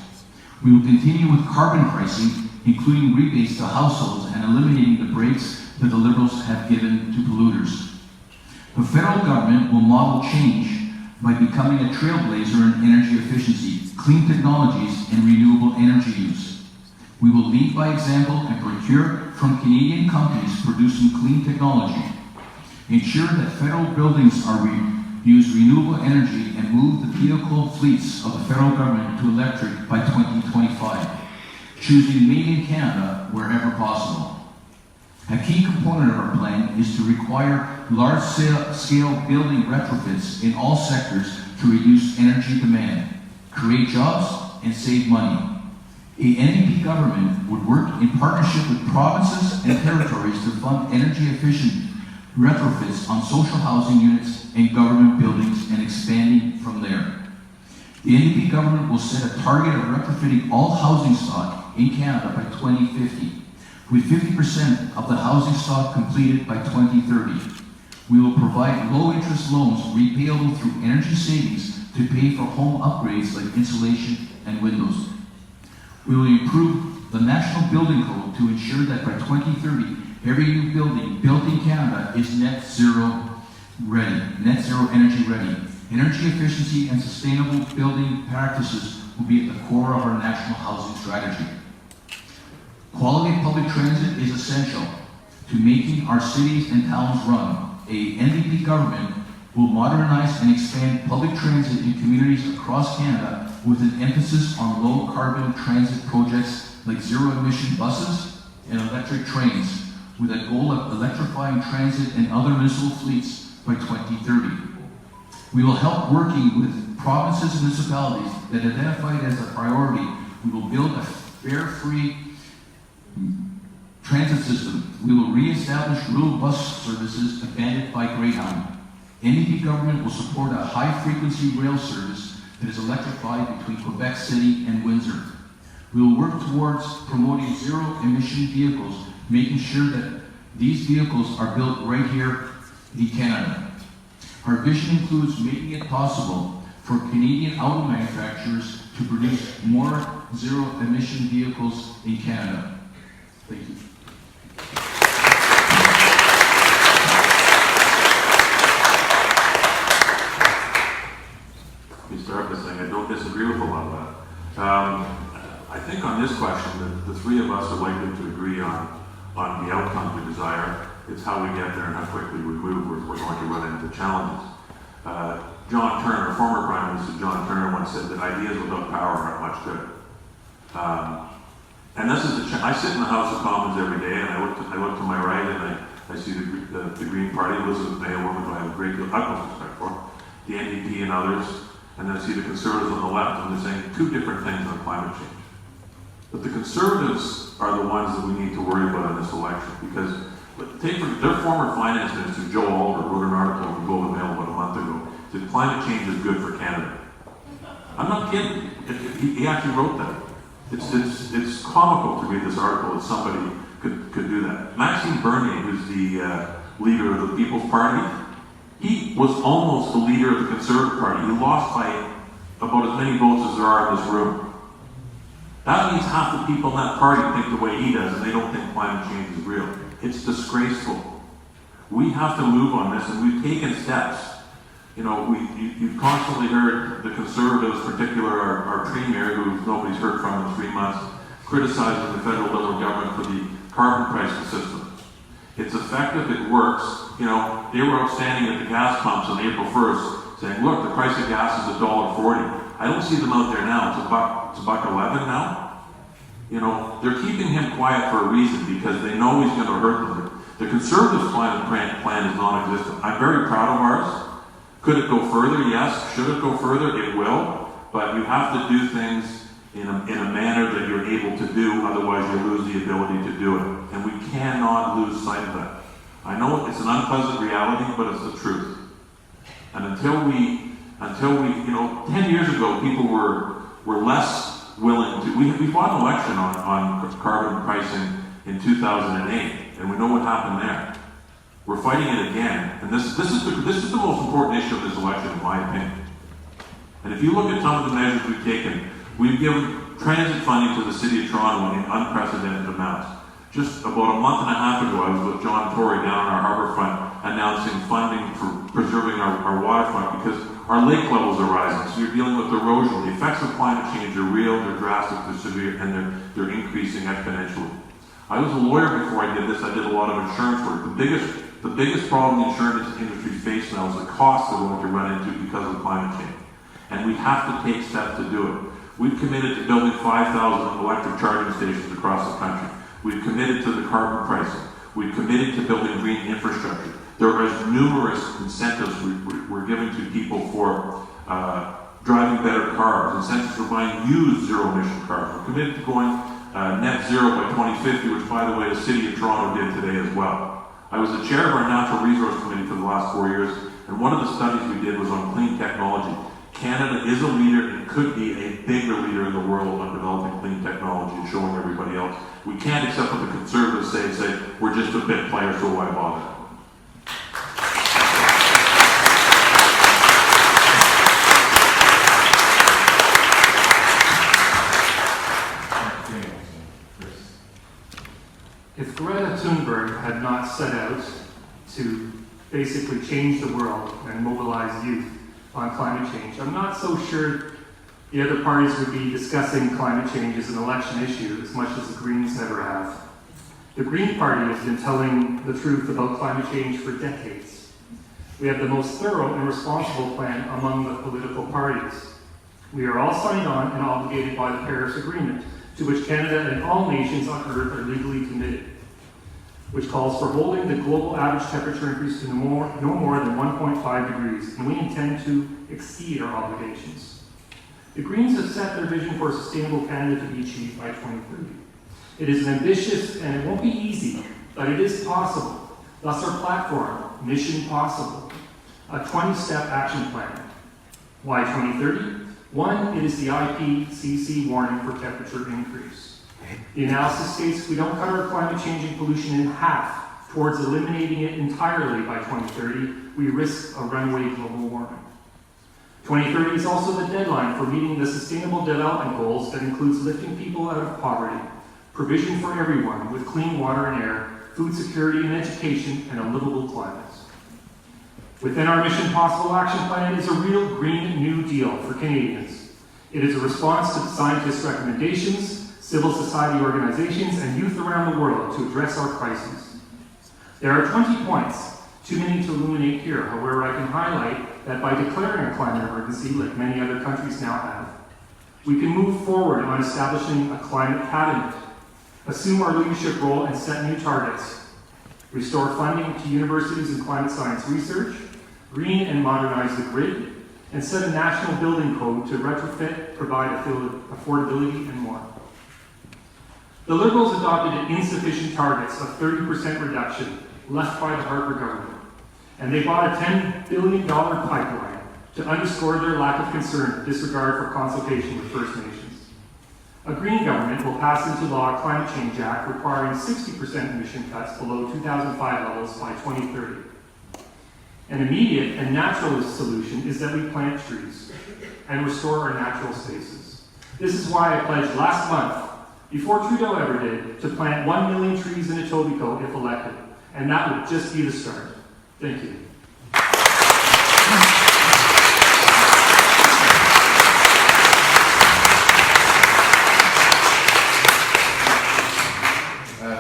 We will continue with carbon pricing, including rebates to households and eliminating the breaks that the Liberals have given to polluters. The federal government will model change by becoming a trailblazer in energy efficiency, clean technologies, and renewable energy use. We will lead by example and procure from Canadian companies producing clean technology. Ensure that federal buildings use renewable energy and move the vehicle fleets of the federal government to electric by 2025, choosing made in Canada wherever possible. A key component of our plan is to require large-scale building retrofits in all sectors to reduce energy demand, create jobs, and save money. A NDP government would work in partnership with provinces and territories to fund energy-efficient retrofits on social housing units and government buildings and expanding from there. The NDP government will set a target of retrofitting all housing stock in Canada by 2050, with 50% of the housing stock completed by 2030. We will provide low-interest loans repayable through energy savings to pay for home upgrades like insulation and windows. We will improve the National Building Code to ensure that by 2030, every new building built in Canada is net zero ready, net zero energy ready. Energy efficiency and sustainable building practices will be at the core of our national housing strategy. Quality public transit is essential. to making our cities and towns run. A NDP government will modernize and expand public transit in communities across Canada with an emphasis on low-carbon transit projects like zero-emission buses and electric trains, with a goal of electrifying transit and other municipal fleets by 2030. We will help working with provinces and municipalities that identify it as a priority. We will build a fare free transit system. We will re-establish rural bus services abandoned by Greyhound. NDP government will support a high-frequency rail service that is electrified between Quebec City and Windsor. We will work towards promoting zero-emission vehicles, making sure that these vehicles are built right here in Canada. Our vision includes making it possible for Canadian auto manufacturers to produce more zero-emission vehicles in Canada. Thank you. You start by saying I don't disagree with a lot of that. I think on this question, the three of us are likely to agree on the outcome we desire. It's how we get there and how quickly we move. We're going to run into challenges. John Turner, former Prime Minister John Turner, once said that ideas without power aren't much good. And this is I sit in the House of Commons every day, and I look to my right, and I see the Green Party, Elizabeth May, a woman who I have a great deal of utmost respect for, the NDP and others, and then I see the Conservatives on the left, and they're saying two different things on climate change. But the Conservatives are the ones that we need to worry about in this election, because take their former finance minister, Joe Alder, wrote an article in the Globe and Mail about a month ago, that climate change is good for Canada. I'm not kidding. He actually wrote that. It's comical to read this article that somebody could do that. Maxime Bernier, who's the leader of the People's Party, he was almost the leader of the Conservative Party. He lost by about as many votes as there are in this room. That means half the people in that party think the way he does, and they don't think climate change is real. It's disgraceful. We have to move on this, and we've taken steps. You know, you've constantly heard the Conservatives, particularly our Premier, who nobody's heard from in 3 months, criticizing the federal Liberal government for the carbon pricing system. It's effective, it works. You know, they were outstanding at the gas pumps on April 1st, saying, look, the price of gas is $1.40. I don't see them out there now. It's $1.11 now. You know, they're keeping him quiet for a reason, because they know he's going to hurt them. The Conservatives' climate plan is non-existent. I'm very proud of ours. Could it go further? Yes. Should it go further? It will. But you have to do things in a manner that you're able to do, otherwise you lose the ability to do it. And we cannot lose sight of that. I know it's an unpleasant reality, but it's the truth. And until we, you know, 10 years ago, people were less willing to, we fought an election on carbon pricing in 2008, and we know what happened there. We're fighting it again, and this is the most important issue of this election, in my opinion. And if you look at some of the measures we've taken, we've given transit funding to the City of Toronto in unprecedented amounts. Just about a month and a half ago, I was with John Tory down on our harbour front announcing funding for preserving our waterfront, because our lake levels are rising, so you're dealing with erosion. The effects of climate change are real, they're drastic, they're severe, and they're increasing exponentially. I was a lawyer before I did this. I did a lot of insurance work. The biggest problem the insurance industry faces now is the cost they're going to run into because of climate change. And we have to take steps to do it. We've committed to building 5,000 electric charging stations across the country. We've committed to the carbon pricing. We've committed to building green infrastructure. There are numerous incentives we're giving to people for driving better cars, incentives for buying used zero-emission cars. We're committed to going net zero by 2050, which, by the way, the City of Toronto did today as well. I was the chair of our Natural Resource Committee for the last 4 years, and one of the studies we did was on clean technology. Canada is a leader and could be a bigger leader in the world on developing clean technology and showing everybody else. We can't accept what the Conservatives say we're just a bit player, so why bother? If Greta Thunberg had not set out to basically change the world and mobilize youth on climate change, I'm not so sure the other parties would be discussing climate change as an election issue as much as the Greens ever have. The Green Party has been telling the truth about climate change for decades. We have the most thorough and responsible plan among the political parties. We are all signed on and obligated by the Paris Agreement, to which Canada and all nations on Earth are legally committed, which calls for holding the global average temperature increase to no more than 1.5 degrees, and we intend to exceed our obligations. The Greens have set their vision for a sustainable Canada to be achieved by 2030. It is ambitious and it won't be easy, but it is possible. Thus our platform, Mission Possible, a 20-step action plan. Why 2030? One, it is the IPCC warning for temperature increase. The analysis states if we don't cut our climate change and pollution in half towards eliminating it entirely by 2030, we risk a runaway global warming. 2030 is also the deadline for meeting the Sustainable Development Goals that includes lifting people out of poverty, provision for everyone with clean water and air, food security and education, and a livable climate. Within our Mission Possible Action Plan is a real Green New Deal for Canadians. It is a response to scientists' recommendations, civil society organizations, and youth around the world to address our crises. There are 20 points, too many to illuminate here. However, I can highlight that by declaring a climate emergency, like many other countries now have, we can move forward on establishing a climate cabinet, assume our leadership role and set new targets, restore funding to universities and climate science research, green and modernize the grid, and set a national building code to retrofit, provide affordability, and more. The Liberals adopted insufficient targets of 30% reduction left by the Harper government, and they bought a $10 billion pipeline to underscore their lack of concern and disregard for consultation with First Nations. A Green government will pass into law a Climate Change Act requiring 60% emission cuts below 2005 levels by 2030. An immediate and natural solution is that we plant trees and restore our natural spaces. This is why I pledged last month, before Trudeau ever did, to plant 1 million trees in Etobicoke if elected, and that would just be the start. Thank you.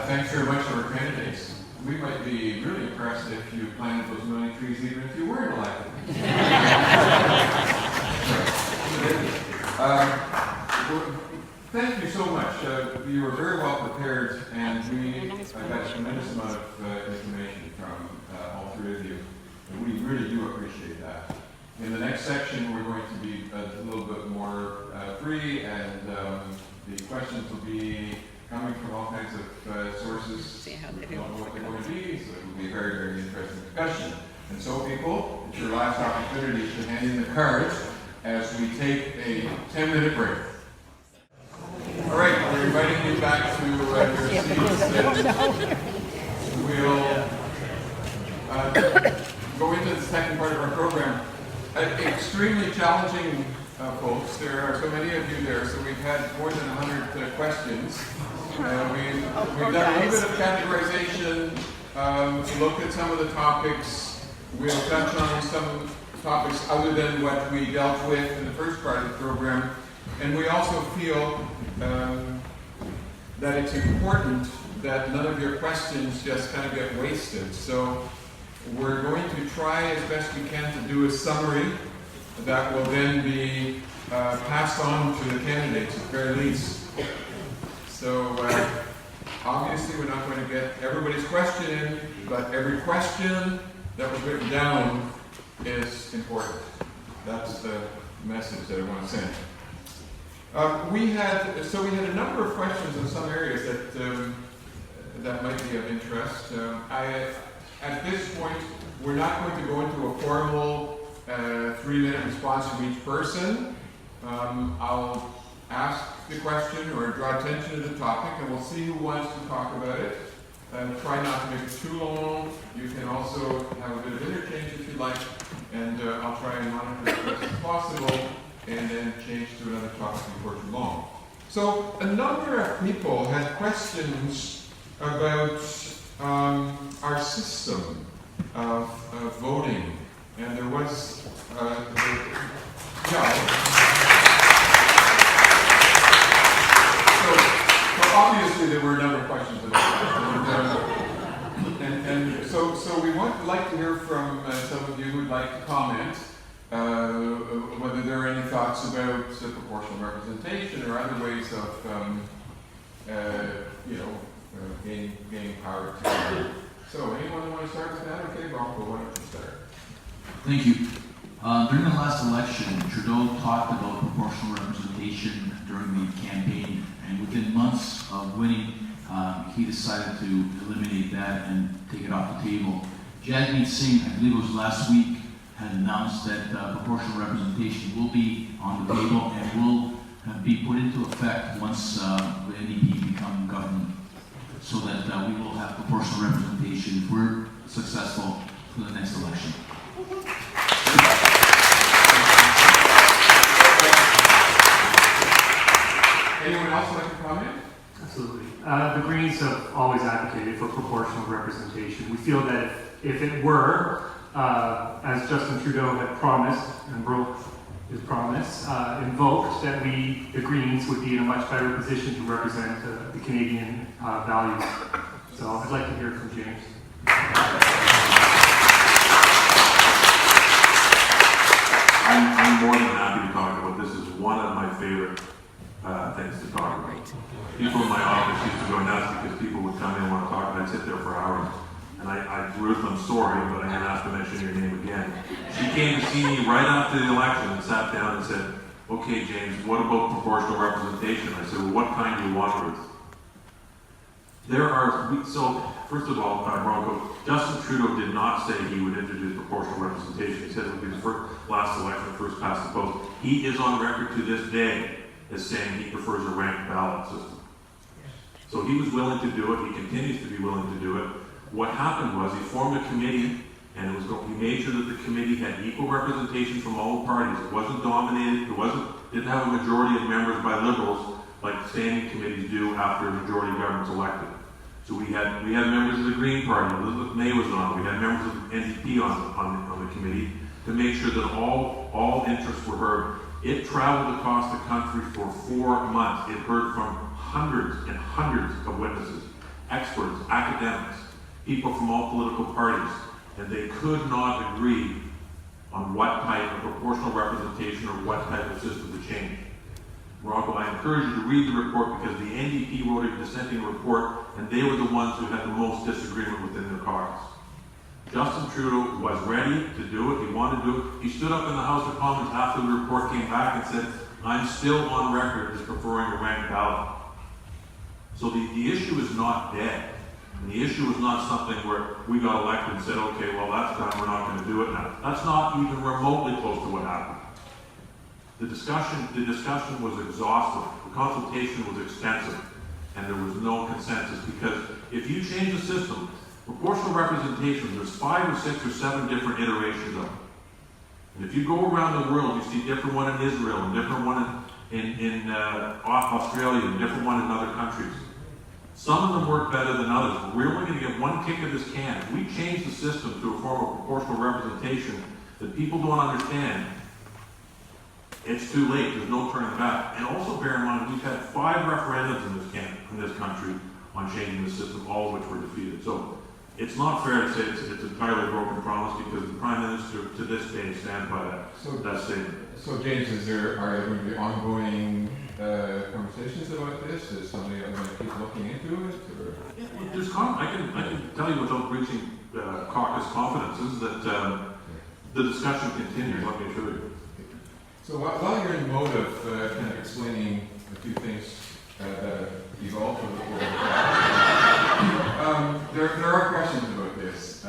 Thanks very much to our candidates. We might be really impressed if you planted those million trees even if you weren't elected. Thank you so much. You were very well prepared, and I got a tremendous amount of information from all three of you. And we really do appreciate that. In the next section, we're going to be a little bit more free, and the questions will be coming from all kinds of sources. We don't know what they're going to be, so it will be a very, very interesting discussion. And so, people, it's your last opportunity to hand in the cards as we take a 10-minute break. All right, we're inviting you back to your seats. We'll go into the second part of our program. Extremely challenging, folks. There are so many of you there, so we've had more than 100 questions. We've done a little bit of categorization, looked at some of the topics. We'll touch on some topics other than what we dealt with in the first part of the program. And we also feel that it's important that none of your questions just kind of get wasted. So we're going to try as best we can to do a summary that will then be passed on to the candidates at the very least. So obviously we're not going to get everybody's question in, but every question that was written down is important. That's the message that I want to send. We had a number of questions in some areas that might be of interest. At this point, we're not going to go into a formal 3-minute response from each person. I'll ask the question or draw attention to the topic, and we'll see who wants to talk about it. Try not to make it too long. You can also have a bit of interchange if you like, and I'll try and monitor as best as possible, and then change to another topic before too long. So a number of people had questions about our system of voting, and there was So obviously there were a number of questions about that. so we would like to hear from some of you who'd like to comment, whether there are any thoughts about proportional representation or other ways of, gaining power together. So, anyone want to start with that? Okay, Branko, why don't you start? Thank you. During the last election, Trudeau talked about proportional representation during the campaign, and within months of winning, he decided to eliminate that and take it off the table. Jagmeet Singh, I believe it was last week, had announced that proportional representation will be on the table and will be put into effect once the NDP become government, so that we will have proportional representation if we're successful for the next election. Anyone else like to comment? Absolutely. The Greens have always advocated for proportional representation. We feel that if it were, as Justin Trudeau had promised and broke his promise, invoked, that we, the Greens, would be in a much better position to represent the Canadian values. So I'd like to hear from James. I'm more than happy to talk about this. Is one of my favorite things to talk about. People in my office used to go nuts because people would come in and want to talk, and I'd sit there for hours. And Ruth, I'm sorry, but I'm going to have to mention your name again. She came to see me right after the election and sat down and said, "Okay, James, what about proportional representation?" I said, "Well, what kind do you want, Ruth?" So, first of all, Branko, Justin Trudeau did not say he would introduce proportional representation. He said it would be the last election, first past the post. He is on record to this day as saying he prefers a ranked ballot system. So he was willing to do it. He continues to be willing to do it. What happened was he formed a committee, and he made sure that the committee had equal representation from all parties. It wasn't dominated. Didn't have a majority of members by Liberals like standing committees do after a majority of government's elected. So we had members of the Green Party. Elizabeth May was on. We had members of the NDP on the committee to make sure that all interests were heard. It traveled across the country for 4 months. It heard from hundreds and hundreds of witnesses, experts, academics, people from all political parties, and they could not agree on what type of proportional representation or what type of system to change. Branko, I encourage you to read the report because the NDP wrote a dissenting report, and they were the ones who had the most disagreement within their caucus. Justin Trudeau was ready to do it. He wanted to do it. He stood up in the House of Commons after the report came back and said, "I'm still on record as preferring a ranked ballot." So the issue is not dead. And the issue is not something where we got elected and said, "Okay, well, that's done. We're not going to do it now." That's not even remotely close to what happened. The discussion was exhaustive. The consultation was extensive. And there was no consensus because if you change the system, proportional representation, there's 5 or 6 or 7 different iterations of it. And if you go around the world, you see different one in Israel, and different one in Australia, and different one in other countries. Some of them work better than others. We're only going to get one kick of this can. If we change the system to a form of proportional representation that people don't understand, it's too late. There's no turning back. And also bear in mind, we've had 5 referendums in this country on changing the system, all of which were defeated. So it's not fair to say it's entirely broken promise because the Prime Minister to this day stands by that statement. So James, are there going to be ongoing conversations about this? Is somebody going to keep looking into it? Or? I can tell you without breaching caucus confidences that the discussion continues. Let me assure you. So while you're in the mode of kind of explaining a few things that evolved from the report, there are questions about this.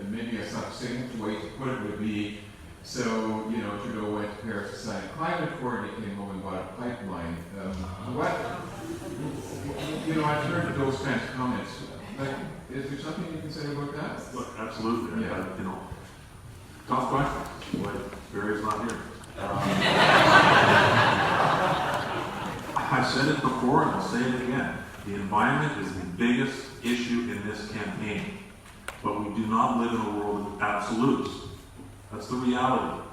Maybe a succinct way to put it would be, so, Trudeau went to Paris to sign a climate accord and he came home and bought a pipeline. I've heard those kinds of comments. Like, is there something you can say about that? Look, absolutely. Yeah. Tough question. Why Barry's not here. I've said it before and I'll say it again. The environment is the biggest issue in this campaign. But we do not live in a world of absolutes. That's the reality.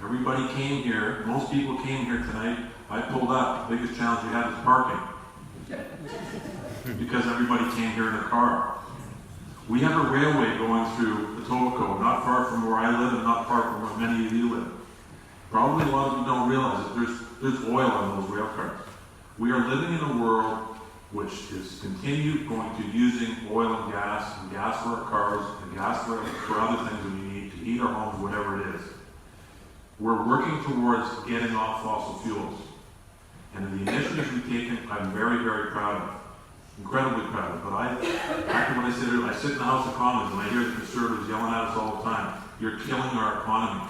Everybody came here, most people came here tonight. I pulled up, the biggest challenge we had is parking. Because everybody came here in a car. We have a railway going through Etobicoke, not far from where I live and not far from where many of you live. Probably a lot of you don't realize that there's oil on those rail cars. We are living in a world which is going to using oil and gas for our cars, and gas for other things that we need to heat our homes, whatever it is. We're working towards getting off fossil fuels. And the initiatives we've taken, I'm very, very proud of. Incredibly proud of. But back to what I said earlier, I sit in the House of Commons and I hear the Conservatives yelling at us all the time, you're killing our economy.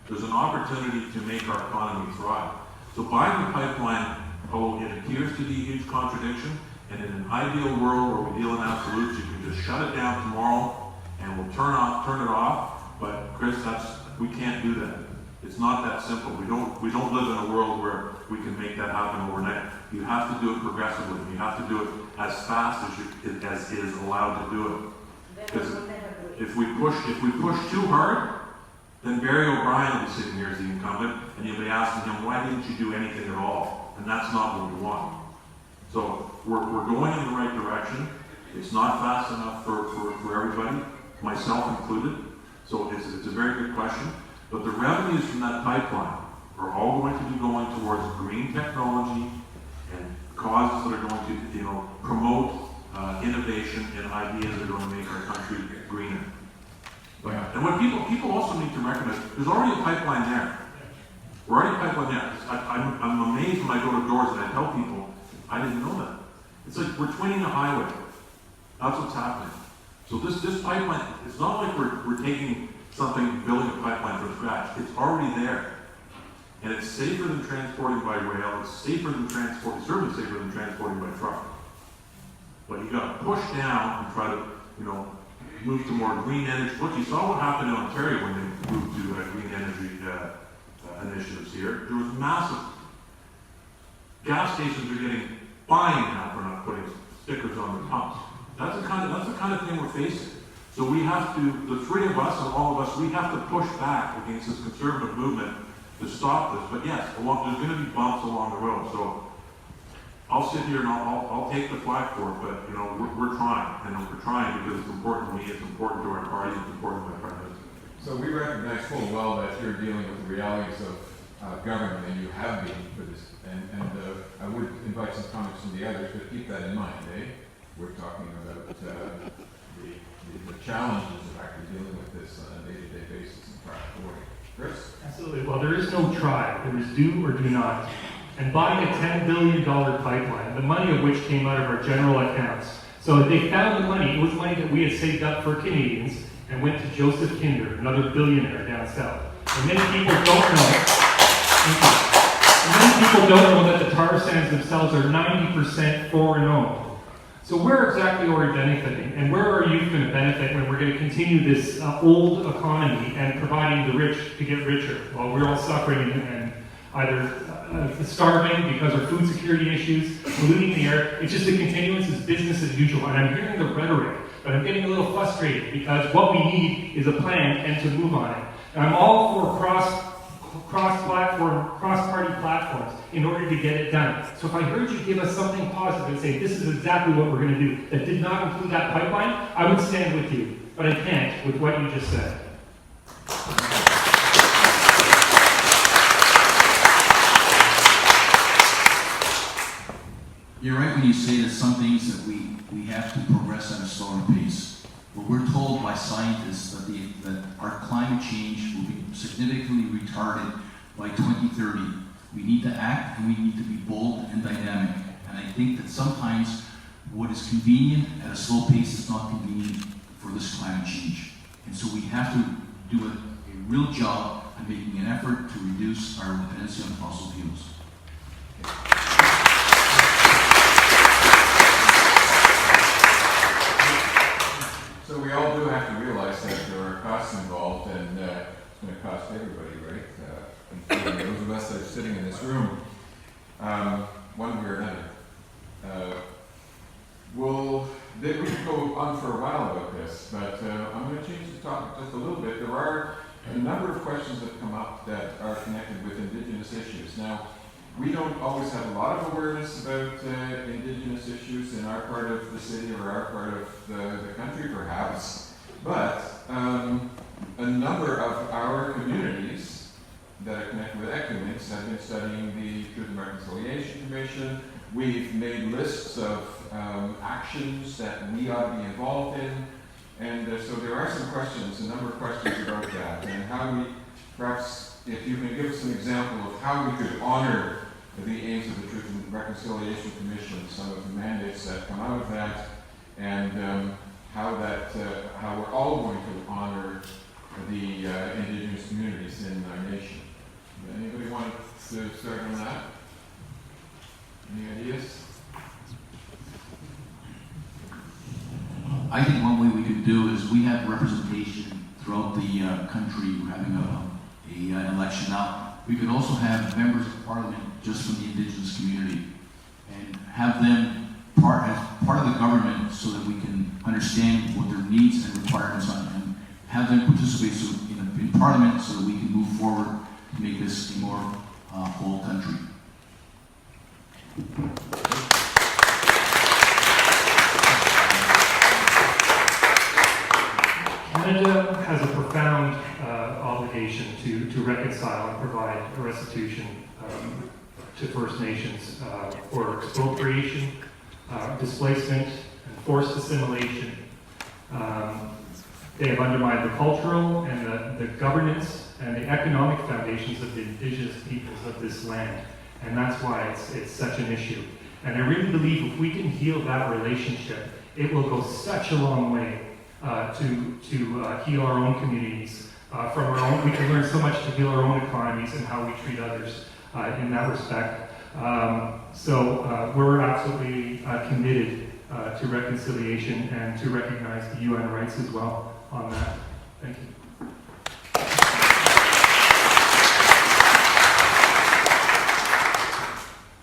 There's an opportunity to make our economy thrive. So buying the pipeline, it appears to be a huge contradiction, and in an ideal world where we deal in absolutes, you can just shut it down tomorrow and we'll turn it off. But Chris, we can't do that. It's not that simple. We don't live in a world where we can make that happen overnight. You have to do it progressively. You have to do it as fast as is allowed to do it. Because if we push too hard, then Barry O'Brien will be sitting here as the incumbent, and you'll be asking him, why didn't you do anything at all? And that's not what we want. So we're going in the right direction. It's not fast enough for everybody, myself included. So it's a very good question. But the revenues from that pipeline are all going to be going towards green technology and causes that are going to, promote innovation and ideas that are going to make our country greener. Yeah. And what people also need to recognize, there's already a pipeline there. We're already a pipeline there. I'm amazed when I go to doors and I tell people, I didn't know that. It's like we're twinning a highway. That's what's happening. So this pipeline, it's not like we're taking something, building a pipeline from scratch. It's already there. And it's safer than transporting by rail. It's certainly safer than transporting by truck. But you got to push down and try to, move to more green energy. Look, you saw what happened in Ontario when they moved to green energy initiatives here. There was massive. Gas stations are getting fined now for not putting stickers on their pumps. That's the kind of thing we're facing. So we have to, the three of us and all of us, we have to push back against this conservative movement to stop this. But yes, there's going to be bumps along the road. So I'll sit here and I'll take the flag for it, but we're trying, and we're trying because it's important to me, it's important to our party, it's important to my friends. So we recognize full well that you're dealing with the realities of government, and you have been for this. And I would invite some comments from the others, but keep that in mind, eh? We're talking about the challenges of actually dealing with this on a day-to-day basis in practical way. Chris? Absolutely. Well, there is no try. There is do or do not. And buying a $10 billion pipeline, the money of which came out of our general accounts. So they found the money. It was money that we had saved up for Canadians and went to Joseph Kinder, another billionaire down south. And many people don't know. And many people don't know that the tar sands themselves are 90% foreign owned. So where exactly are we benefiting? And where are you going to benefit when we're going to continue this old economy and providing the rich to get richer? Well, we're all suffering and either starving because of food security issues, polluting the air. It's just a continuance is business as usual. And I'm hearing the rhetoric, but I'm getting a little frustrated because what we need is a plan and to move on it. And I'm all for cross-party platforms in order to get it done. So if I heard you give us something positive and say this is exactly what we're going to do that did not include that pipeline, I would stand with you. But I can't with what you just said. You're right when you say that some things that we have to progress at a slower pace. But we're told by scientists that our climate change will be significantly retarded by 2030. We need to act and we need to be bold and dynamic. And I think that sometimes what is convenient at a slow pace is not convenient for this climate change. And so we have to do a real job at making an effort to reduce our dependency on fossil fuels. So we all do have to realize that there are costs involved, and it's going to cost everybody, right? Including those of us that are sitting in this room, one way or another. We could go on for a while about this, but I'm going to change the topic just a little bit. There are a number of questions that come up that are connected with Indigenous issues. Now, We don't always have a lot of awareness about Indigenous issues in our part of the city or our part of the country, perhaps. But a number of our communities that are connected with Ecumex have been studying the Truth and Reconciliation Commission. We've made lists of actions that we ought to be involved in. And so there are some questions, a number of questions about that, and how we, perhaps, if you can give us an example of how we could honor the aims of the Truth and Reconciliation Commission, some of the mandates that come out of that, and how we're all going to honor the Indigenous communities in our nation. Anybody want to start on that? Any ideas? I think one way we could do is we have representation throughout the country. We're having an election now. We could also have members of parliament just from the Indigenous community and have them as part of the government so that we can understand what their needs and requirements are and have them participate in parliament so that we can move forward to make this a more whole country. Canada has a profound obligation to reconcile and provide a restitution to First Nations for expropriation, displacement, and forced assimilation. They have undermined the cultural and the governance and the economic foundations of the Indigenous peoples of this land. And that's why it's such an issue. And I really believe if we can heal that relationship, it will go such a long way to heal our own communities. From our own, we can learn so much to heal our own economies and how we treat others in that respect. So we're absolutely committed to reconciliation and to recognize the UN rights as well on that. Thank you.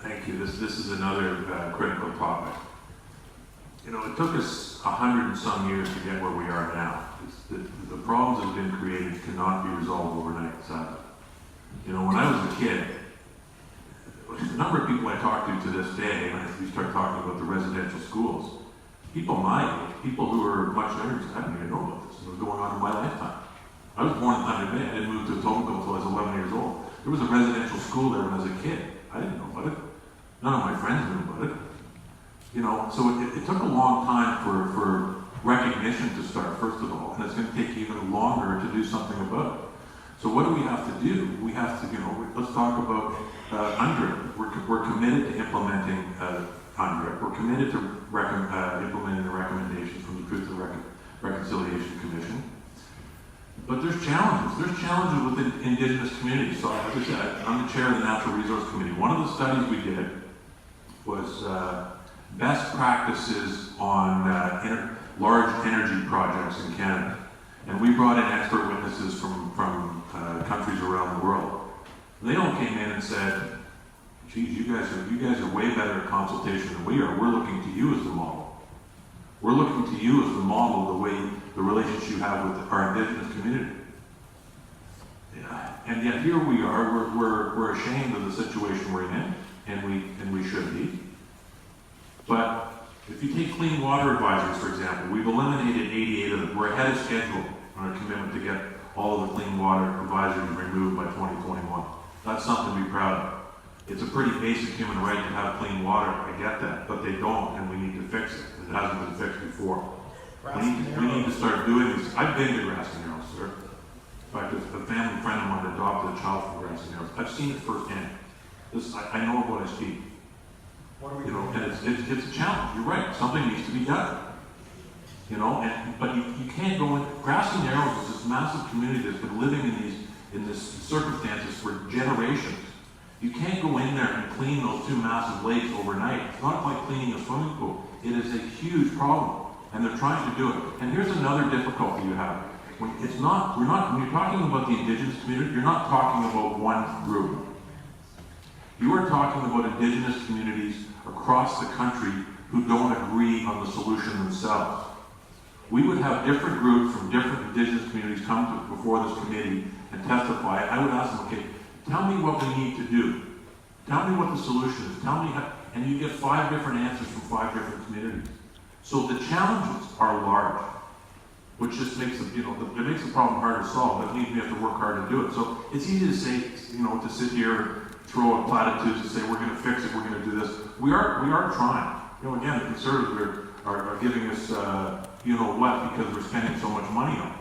Thank you. This is another critical topic. You know, it took us 100 and some years to get where we are now. The problems that have been created cannot be resolved overnight, sadly. You know, when I was a kid, the number of people I talk to this day, when we start talking about the residential schools, people my age, people who are much younger, I didn't even know about this. It was going on in my lifetime. I was born in Thunder Bay. I didn't move to Etobicoke until I was 11 years old. There was a residential school there when I was a kid. I didn't know about it. None of my friends knew about it. You know, so it took a long time for recognition to start, first of all, and it's going to take even longer to do something about it. So what do we have to do? We have to, you know, let's talk about UNDRIP. We're committed to implementing UNDRIP. We're committed to implementing the recommendations from the Truth and Reconciliation Commission. But there's challenges. There's challenges with Indigenous communities. So, as I said, I'm the chair of the Natural Resource Committee. One of the studies we did was best practices on large energy projects in Canada. And we brought in expert witnesses from countries around the world. They all came in and said, geez, you guys are way better at consultation than we are. We're looking to you as the model. We're looking to you as the model of the way the relationship you have with our Indigenous community. Yeah. And yet here we are, we're ashamed of the situation we're in, and we should be. But if you take clean water advisories, for example, we've eliminated 88 of them. We're ahead of schedule on our commitment to get all of the clean water advisories removed by 2021. That's something to be proud of. It's a pretty basic human right to have clean water, I get that, but they don't, and we need to fix it. It hasn't been fixed before. We need to start doing this. I've been to Grassy Narrows, sir. In fact, a family friend of mine adopted a child from Grassy Narrows. I've seen it firsthand. I know of what I speak. You know, and it's a challenge. You're right. Something needs to be done. You know, but you can't go in. Grassy Narrows is this massive community that's been living in these circumstances for generations. You can't go in there and clean those two massive lakes overnight. It's not like cleaning a swimming pool. It is a huge problem, and they're trying to do it. And here's another difficulty you have. When you're talking about the Indigenous community, you're not talking about one group. You are talking about Indigenous communities across the country who don't agree on the solution themselves. We would have different groups from different Indigenous communities come before this committee and testify. I would ask them, okay, tell me what we need to do Tell me what the solution is. Tell me how, and you get 5 different answers from 5 different communities. So the challenges are large, which just makes it makes the problem hard to solve. That means we have to work hard to do it. So it's easy to say, to sit here and throw a platitudes and say we're going to fix it, we're going to do this. We are trying. Again, the Conservatives are giving us what because we're spending so much money on it.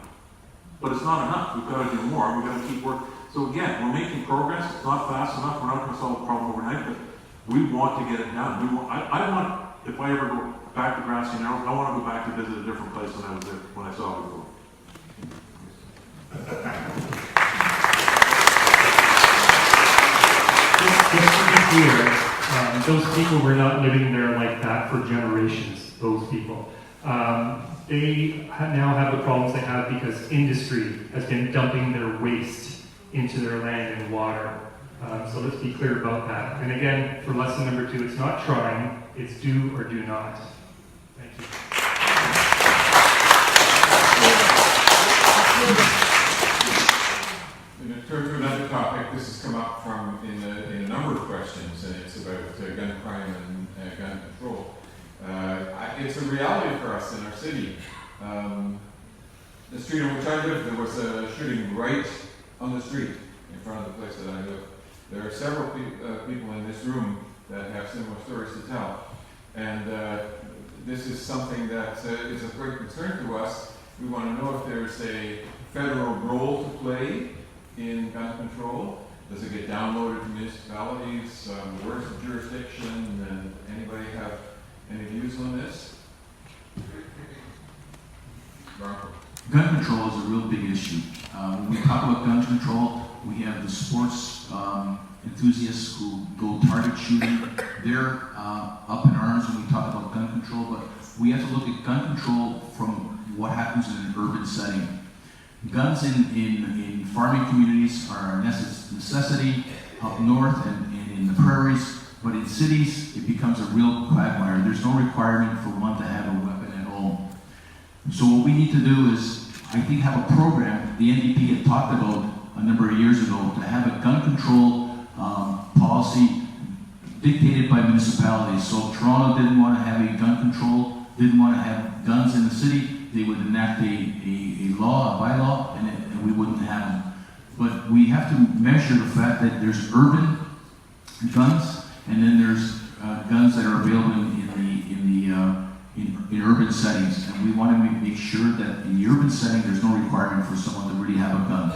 But it's not enough. We've got to do more. We've got to keep working. So again, we're making progress. It's not fast enough. We're not going to solve the problem overnight, but we want to get it done. I don't want, if I ever go back to Grassy Narrows, I want to go back to visit a different place than I was there when I saw it before. Just to be clear, those people were not living there like that for generations, those people. They now have the problems they have because industry has been dumping their waste into their land and water. So let's be clear about that. And again, for lesson number 2, it's not trying, it's do or do not. Thank you. In turn to another topic, this has come up in a number of questions, and it's about gun crime and gun control. It's a reality for us in our city. The street on which I live, there was a shooting right on the street in front of the place that I live. There are several people in this room that have similar stories to tell. And this is something that is of great concern to us. We want to know if there's a federal role to play in gun control. Does it get downloaded to municipalities? Where's the jurisdiction? And anybody have any views on this? Branko. Gun control is a real big issue. When we talk about gun control, we have the sports enthusiasts who go target shooting. They're up in arms when we talk about gun control, but we have to look at gun control from what happens in an urban setting. Guns in farming communities are a necessity up north and in the prairies, but in cities it becomes a real quagmire. There's no requirement for one to have a weapon at home. So what we need to do is, I think, have a program the NDP had talked about a number of years ago to have a gun control policy dictated by municipalities. So if Toronto didn't want to have a gun control, didn't want to have guns in the city, they would enact a law, a bylaw, and we wouldn't have them. But we have to measure the fact that there's urban guns, and then there's guns that are available in urban settings. And we want to make sure that in the urban setting, there's no requirement for someone to really have a gun.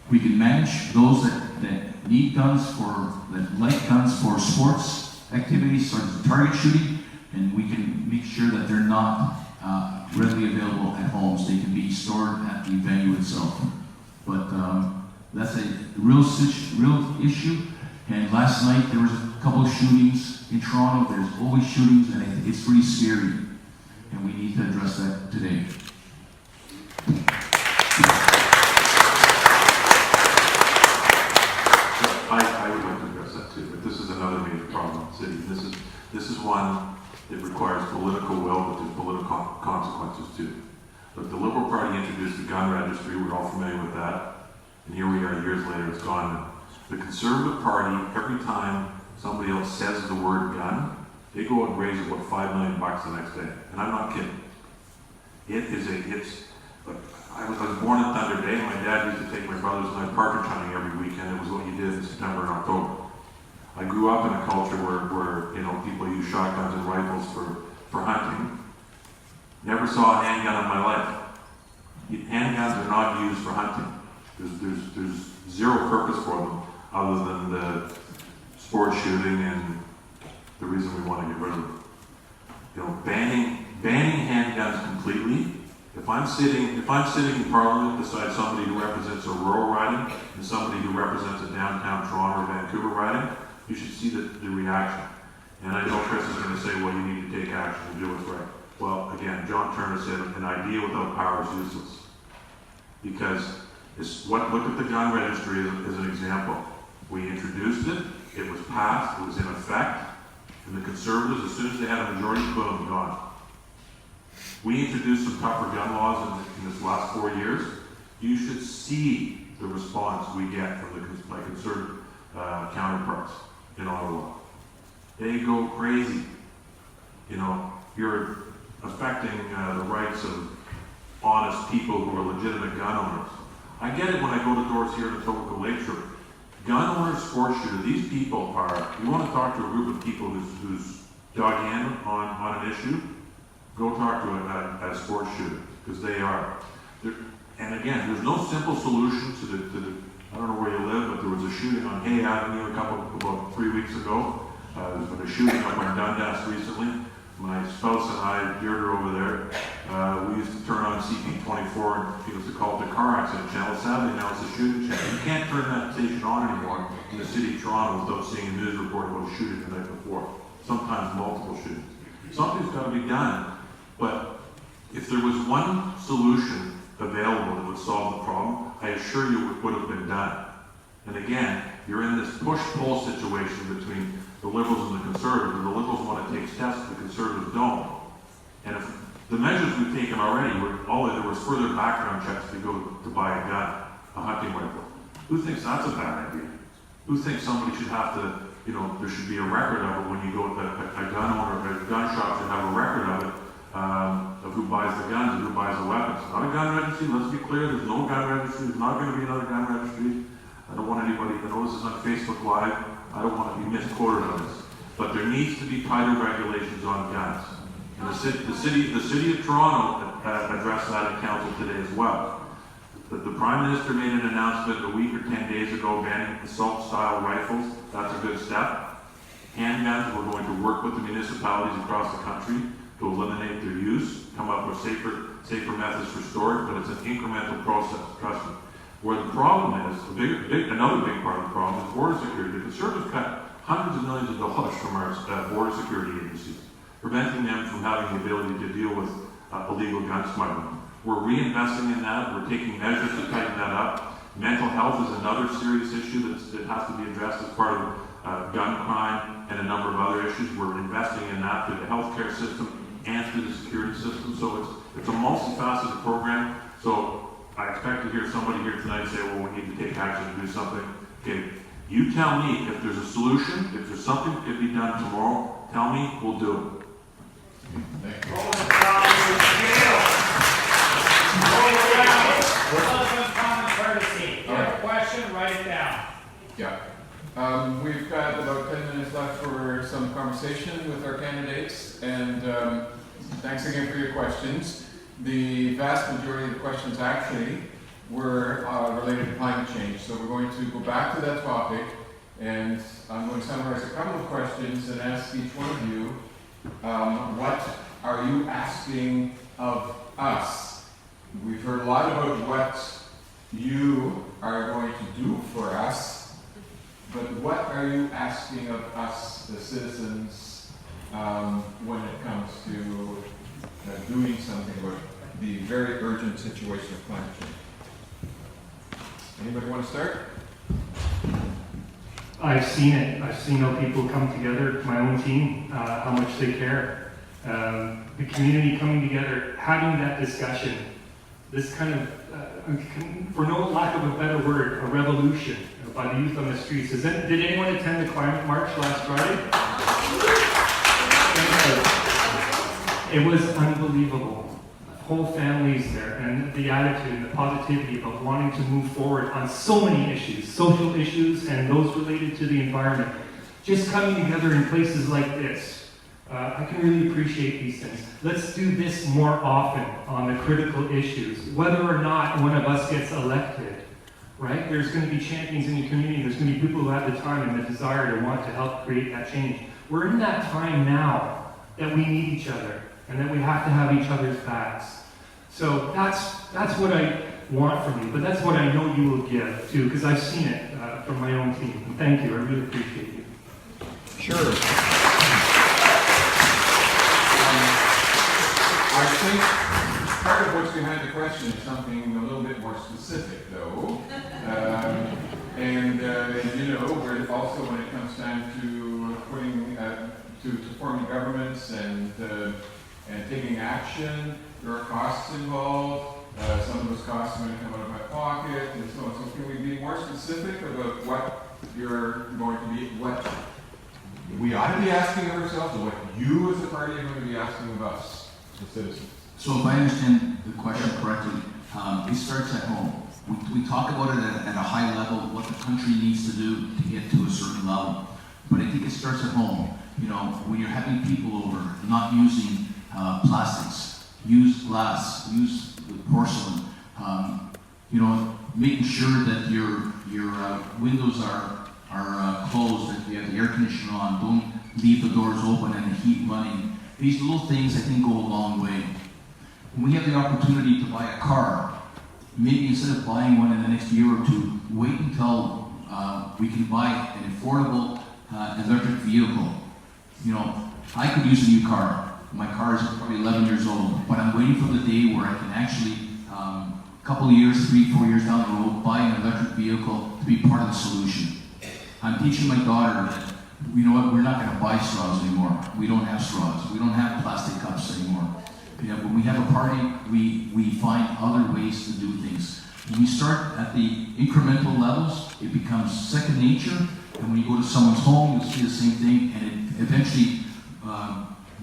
We can manage those that need guns that like guns for sports activities, such as target shooting, and we can make sure that they're not readily available at homes. They can be stored at the venue itself. But that's a real issue. And last night there was a couple of shootings in Toronto. There's always shootings, and it's really scary. And we need to address that today. I would like to address that too, but this is another major problem in the city. This is one that requires political will, but there's political consequences too. But the Liberal Party introduced the gun registry, we're all familiar with that, and here we are years later, it's gone now. The Conservative Party, every time somebody else says the word gun, they go out and raise about $5 million the next day, and I'm not kidding. I was born in Thunder Bay, and my dad used to take my brothers and I partridge hunting every weekend. It was what you did in September and October. I grew up in a culture where people use shotguns and rifles for hunting. Never saw a handgun in my life. Handguns are not used for hunting. There's zero purpose for them other than the sport shooting and the reason we want to get rid of them. Banning handguns completely. If I'm sitting in Parliament beside somebody who represents a rural riding and somebody who represents a downtown Toronto or Vancouver riding, you should see the reaction. And I know Chris is going to say, well, you need to take action and do what's right. Well, again, John Turner said an idea without power is useless. Because look at the gun registry as an example. We introduced it, it was passed, it was in effect, and the Conservatives, as soon as they had a majority, boom, gone. We introduced some tougher gun laws in this last 4 years. You should see the response we get from my Conservative counterparts. in Ottawa. They go crazy. You know, you're affecting the rights of honest people who are legitimate gun owners. I get it when I go to doors here at Etobicoke Lakeshore. Gun owners, sports shooters, these people are, you want to talk to a group of people who's dug in on an issue, go talk to a sports shooter, because they are. And again, there's no simple solution to the, I don't know where you live, but there was a shooting on Hay Avenue about 3 weeks ago. There's been a shooting up on Dundas recently. My spouse and I, Deirdre over there, we used to turn on CP24 and it was called the car accident channel. Sadly, now it's a shooting channel. You can't turn that station on anymore in the city of Toronto without seeing a news report about a shooting the night before. Sometimes multiple shootings. Something's got to be done. But if there was one solution available that would solve the problem, I assure you it would have been done. And again, you're in this push-pull situation between the Liberals and the Conservatives. The Liberals want to take steps, the Conservatives don't. And if the measures we've taken already were there was further background checks to go to buy a gun, a hunting rifle. Who thinks that's a bad idea? Who thinks somebody should have to, you know, there should be a record of it when you go to a gun owner, a gun shop should have a record of it, of who buys the guns and who buys the weapons. Not a gun registry, let's be clear, there's no gun registry, there's not going to be another gun registry. I don't want anybody to know this is on Facebook Live. I don't want to be misquoted on this. But there needs to be tighter regulations on guns. And the city of Toronto addressed that at council today as well. The Prime Minister made an announcement a week or 10 days ago banning assault-style rifles. That's a good step. Handguns, we're going to work with the municipalities across the country to eliminate their use, come up with safer methods for storage, but it's an incremental process, trust me. Where the problem is, another big part of the problem is border security. The Conservatives cut hundreds of millions of dollars from our border security agencies, preventing them from having the ability to deal with illegal gun smuggling. We're reinvesting in that. We're taking measures to tighten that up. Mental health is another serious issue that has to be addressed as part of gun crime and a number of other issues. We're investing in that through the healthcare system and through the security system. So it's a multifaceted program. So I expect to hear somebody here tonight say, well, we need to take action to do something. Okay, you tell me if there's a solution, if there's something that can be done tomorrow, tell me, we'll do it. Thank you. If you have a question, write it down. Yeah. We've got about 10 minutes left for some conversation with our candidates, and thanks again for your questions. The vast majority of the questions actually were related to climate change, so we're going to go back to that topic, and I'm going to summarize a couple of questions and ask each one of you, what are you asking of us? We've heard a lot about what you are going to do for us, but what are you asking of us, the citizens, when it comes to doing something about the very urgent situation of climate change? Anybody want to start? I've seen it. I've seen how people come together, my own team, how much they care. The community coming together, having that discussion, this kind of, for no lack of a better word, a revolution by the youth on the streets. Did anyone attend the climate march last Friday? It was unbelievable. Whole families there, and the attitude and the positivity about wanting to move forward on so many issues, social issues and those related to the environment. Just coming together in places like this, I can really appreciate these things. Let's do this more often on the critical issues, whether or not one of us gets elected, right? There's going to be champions in your community. There's going to be people who have the time and the desire to want to help create that change. We're in that time now that we need each other, and that we have to have each other's backs. So that's what I want from you, but that's what I know you will give too, because I've seen it from my own team. And thank you, I really appreciate you. Sure. I think part of what's behind the question is something a little bit more specific, though. We're also, when it comes time to putting to forming governments and taking action, there are costs involved. Some of those costs are going to come out of my pocket, and so on. So can we be more specific about what you're going to be, what we ought to be asking of ourselves and what you as a party are going to be asking of us, the citizens. So if I understand the question correctly, it starts at home. We talk about it at a high level, what the country needs to do to get to a certain level. But I think it starts at home. You know, when you're having people over, not using plastics, use glass, use porcelain. You know, making sure that your windows are closed, that you have the air conditioner on, don't leave the doors open and the heat running. These little things I think go a long way. When we have the opportunity to buy a car, maybe instead of buying one in the next year or two, wait until we can buy an affordable electric vehicle. You know, I could use a new car. My car is probably 11 years old, but I'm waiting for the day where I can actually, a couple of years, 3-4 years down the road, buy an electric vehicle to be part of the solution. I'm teaching my daughter that, you know what, we're not going to buy straws anymore. We don't have straws. We don't have plastic cups anymore. You know, when we have a party, we find other ways to do things. When we start at the incremental levels, it becomes second nature, and when you go to someone's home, you'll see the same thing, and it eventually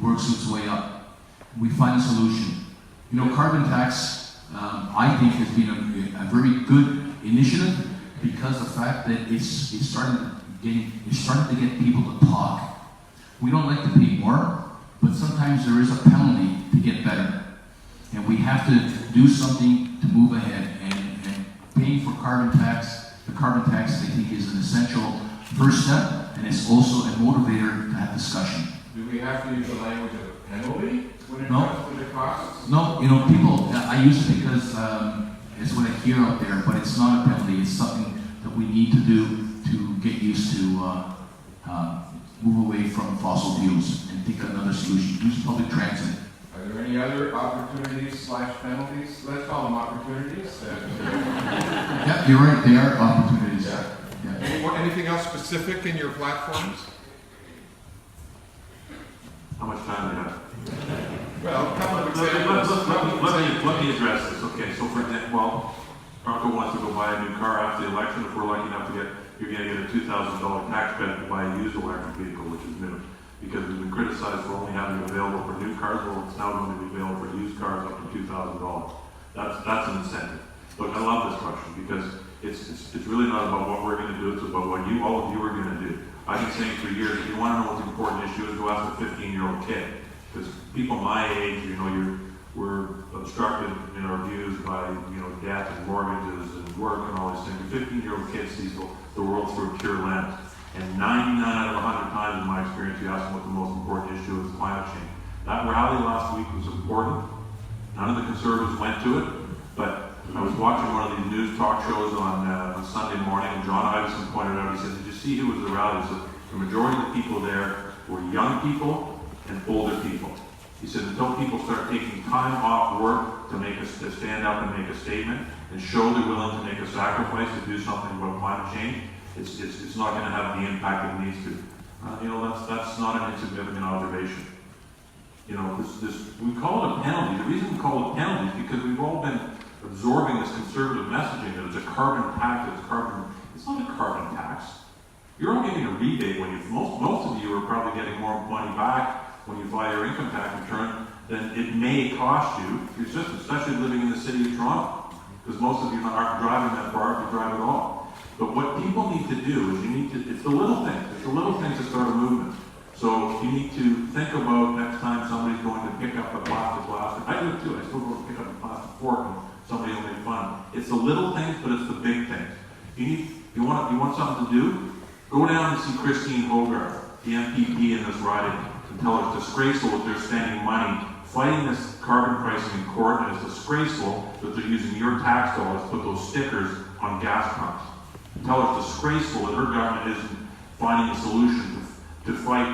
works its way up. We find a solution. You know, carbon tax, I think, has been a very good initiative because the fact that it's starting to get people to talk. We don't like to pay more, but sometimes there is a penalty to get better. And we have to do something to move ahead. And paying for carbon tax, the carbon tax, I think, is an essential first step, and it's also a motivator to have discussion. Do we have to use the language of a penalty when it No. comes to the costs? No, you know, people, I use it because it's what I hear out there, but it's not a penalty. It's something that we need to do to get used to move away from fossil fuels and think of another solution. Use public transit. Are there any other opportunities / penalties? Let's call them opportunities. Yeah, you're right. They are opportunities. Yeah. Yeah. Anything else specific in your platforms? How much time do you have? Well, a couple of examples. Let me address this. Okay, so for example, well, Branko wants to go buy a new car after the election. If we're lucky enough to you're going to get a $2,000 tax credit to buy a used electric vehicle, which is new. Because we've been criticized for only having it available for new cars, well, it's now going to be available for used cars up to $2,000. That's an incentive. Look, I love this question because it's really not about what we're going to do, it's about what all of you are going to do. I've been saying for years, if you want to know what the important issue is, go ask a 15-year-old kid. Because people my age, you know, we're obstructed in our views by, you know, debt and mortgages and work and all these things. A 15-year-old kid sees the world through a pure lens. And 99 out of 100 times in my experience, you ask them what the most important issue is, climate change. That rally last week was important. None of the conservatives went to it, but I was watching one of these news talk shows on Sunday morning, and John Iveson pointed out, he said, did you see who was the rally? He said, the majority of the people there were young people and older people. He said, until people start taking time off work to stand up and make a statement and show they're willing to make a sacrifice to do something about climate change, it's not going to have the impact it needs to. You know, that's not an insignificant observation. You know, we call it a penalty. The reason we call it penalty is because we've all been absorbing this conservative messaging that it's a carbon tax, it's not a carbon tax. You're all getting a rebate when most of you are probably getting more money back when you file your income tax return than it may cost you, especially living in the city of Toronto, because most of you aren't driving that far if you drive at all. But what people need to do is it's the little things. It's the little things that start a movement. So you need to think about next time somebody's going to pick up a plastic glass. I do it too. I still go to pick up a plastic fork and somebody will make fun. It's the little things, but it's the big things. You want something to do? Go down and see Christine Hogarth, the MPP in this riding, and tell her it's disgraceful that they're spending money fighting this carbon pricing in court, and it's disgraceful that they're using your tax dollars to put those stickers on gas pumps. Tell her it's disgraceful that her government isn't finding a solution to fight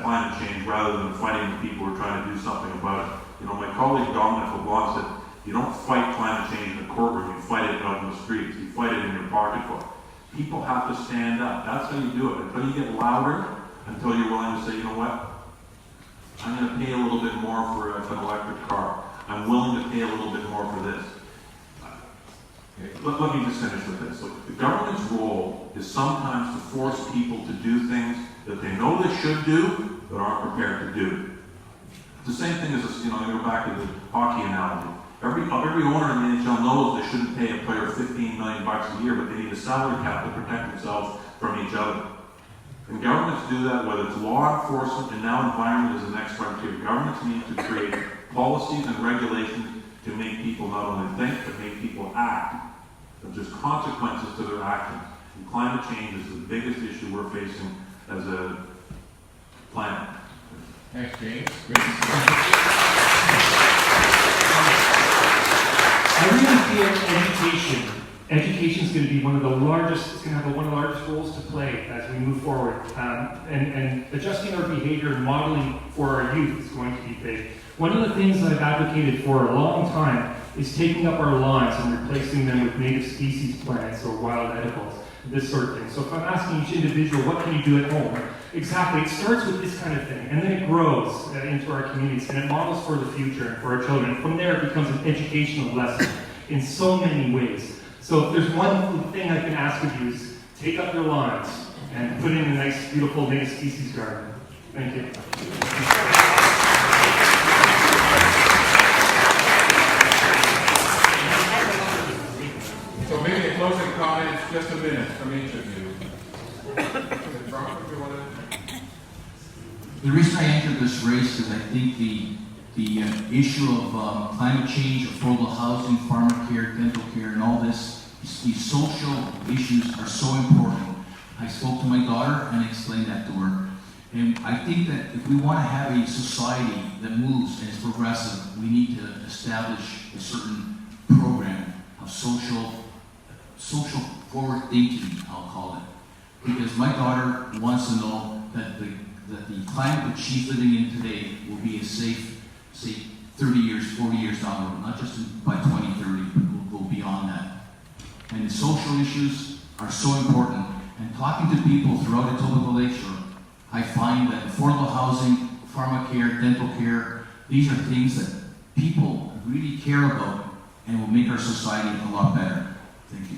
climate change rather than fighting the people who are trying to do something about it. You know, my colleague Dominic LeBlanc said, you don't fight climate change in the courtroom, you fight it out in the streets, you fight it in your pocketbook. People have to stand up. That's how you do it. Until you get louder, until you're willing to say, you know what, I'm going to pay a little bit more for an electric car. I'm willing to pay a little bit more for this. Let me just finish with this. Look, the government's role is sometimes to force people to do things that they know they should do, but aren't prepared to do. It's the same thing as, I go back to the hockey analogy. Every owner in the NHL knows they shouldn't pay a player $15 million a year, but they need a salary cap to protect themselves from each other. And governments do that, whether it's law enforcement and now environment is the next frontier. Governments need to create policies and regulations to make people not only think, but make people act. There's just consequences to their actions. And climate change is the biggest issue we're facing as a planet. Thanks, James. I really feel education is going to be one of the largest, it's going to have one of the largest roles to play as we move forward. And adjusting our behavior and modeling for our youth is going to be big. One of the things that I've advocated for a long time is taking up our lawns and replacing them with native species plants or wild edibles, this sort of thing. So if I'm asking each individual, what can you do at home? Exactly, it starts with this kind of thing, and then it grows into our communities, and it models for the future and for our children. From there, it becomes an educational lesson in so many ways. So if there's one thing I can ask of you is take up your lawns and put in a nice, beautiful native species garden. Thank you. So maybe a closing comment, just a minute from each of you. Branko, do you want to? The reason I entered this race is I think the issue of climate change, affordable housing, farmer care, dental care, and all this, these social issues are so important. I spoke to my daughter and explained that to her. And I think that if we want to have a society that moves and is progressive, we need to establish a certain program of social forward thinking, I'll call it. Because my daughter wants to know that the climate that she's living in today will be a safe, say, 30 years, 40 years down the road, not just by 2030, but we'll go beyond that. And the social issues are so important. And talking to people throughout Etobicoke Lakeshore, I find that affordable housing, pharmacare, dental care, these are things that people really care about and will make our society a lot better. Thank you.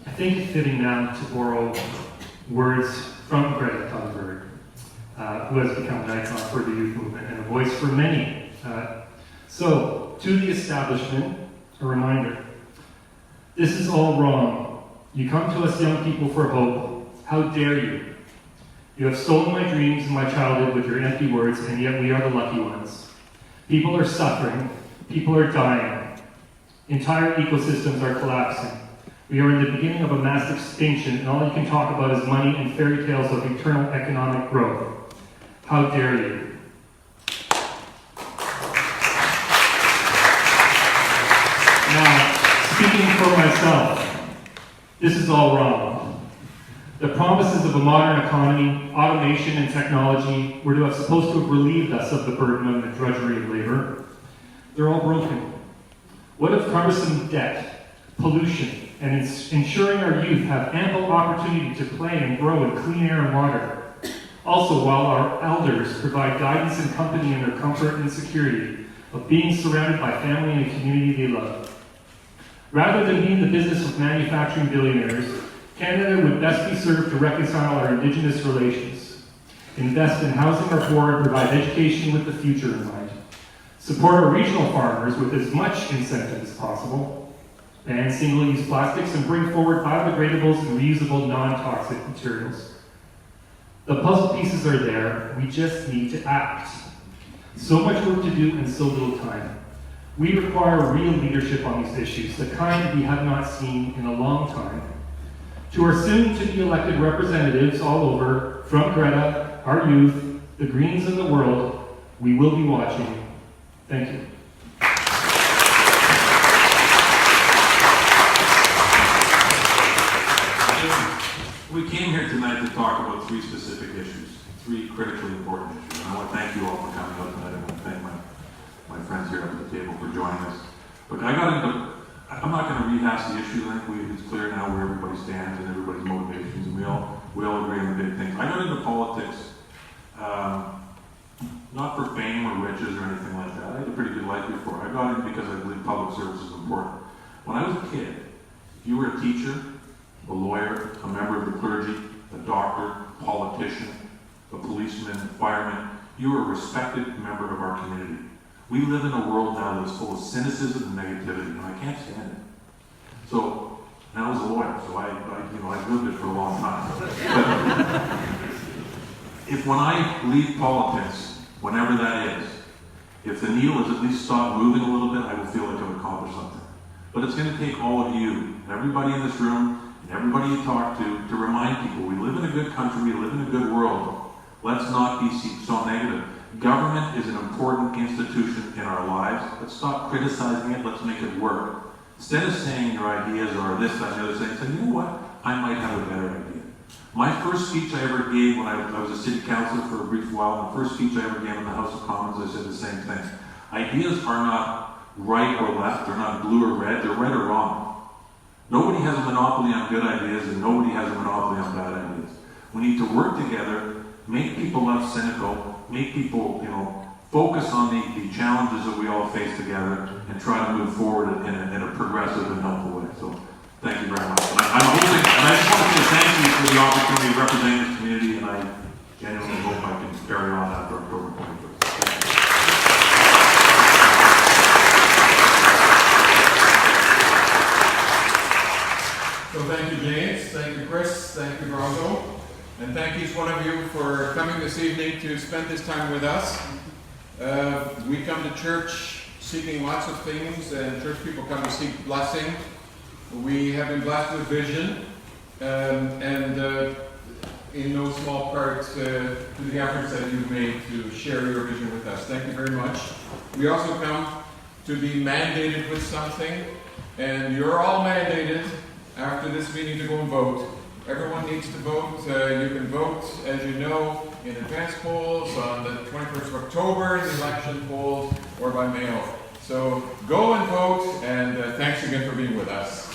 I think it's fitting now to borrow words from Greta Thunberg, who has become an icon for the youth movement and a voice for many. So, to the establishment, a reminder. This is all wrong. You come to us young people for hope. How dare you? You have stolen my dreams and my childhood with your empty words, and yet we are the lucky ones. People are suffering. People are dying. Entire ecosystems are collapsing. We are in the beginning of a mass extinction, and all you can talk about is money and fairy tales of eternal economic growth. How dare you? Now, speaking for myself, this is all wrong. The promises of a modern economy, automation, and technology were supposed to have relieved us of the burden and the drudgery of labor. They're all broken. What if cumbersome debt, pollution, and ensuring our youth have ample opportunity to play and grow in clean air and water? Also, while our elders provide guidance and company in their comfort and security of being surrounded by family and a community they love. Rather than be in the business of manufacturing billionaires, Canada would best be served to reconcile our Indigenous relations, invest in housing our poor, and provide education with the future in mind, support our regional farmers with as much incentive as possible, ban single-use plastics, and bring forward biodegradables and reusable non-toxic materials. The puzzle pieces are there, we just need to act. So much work to do and so little time. We require real leadership on these issues, the kind we have not seen in a long time. To our soon-to-be elected representatives all over, from Greta, our youth, the Greens, and the world, we will be watching. Thank you. We came here tonight to talk about three specific issues, three critically important issues. And I want to thank you all for coming out tonight. I want to thank my friends here at the table for joining us. Look, I'm not going to rehash the issue. I think it's clear now where everybody stands and everybody's motivations, and we all agree on the big things. I got into politics not for fame or riches or anything like that. I had a pretty good life before. I got in because I believe public service is important. When I was a kid, if you were a teacher, a lawyer, a member of the clergy, a doctor, a politician, a policeman, a fireman, you were a respected member of our community. We live in a world now that's full of cynicism and negativity, and I can't stand it. So, and I was a lawyer, so I've lived it for a long time. But if when I leave politics, whenever that is, if the needle has at least stopped moving a little bit, I will feel like I've accomplished something. But it's going to take all of you, and everybody in this room, and everybody you talk to remind people, we live in a good country, we live in a good world. Let's not be so negative. Government is an important institution in our lives. Let's stop criticizing it, let's make it work. Instead of saying your ideas are this, that, and the other thing, say, you know what, I might have a better idea. My first speech I ever gave when I was a city councilor for a brief while, the first speech I ever gave in the House of Commons, I said the same thing. Ideas are not right or left, they're not blue or red, they're right or wrong. Nobody has a monopoly on good ideas and nobody has a monopoly on bad ideas. We need to work together, make people less cynical, make people, focus on the challenges that we all face together and try to move forward in a progressive and helpful way. So thank you very much. And I just want to say thank you for the opportunity of representing this community, and I genuinely hope I can carry on after October 21st. So thank you, James. Thank you, Chris. Thank you, Branko. And thank each one of you for coming this evening to spend this time with us. We come to church seeking lots of things, and church people come to seek blessing. We have been blessed with vision, and in no small part to the efforts that you've made to share your vision with us. Thank you very much. We also come to be mandated with something, and you're all mandated after this meeting to go and vote. Everyone needs to vote. You can vote, as you know, in advance polls on the 21st of October, in the election polls, or by mail. So go and vote, and thanks again for being with us.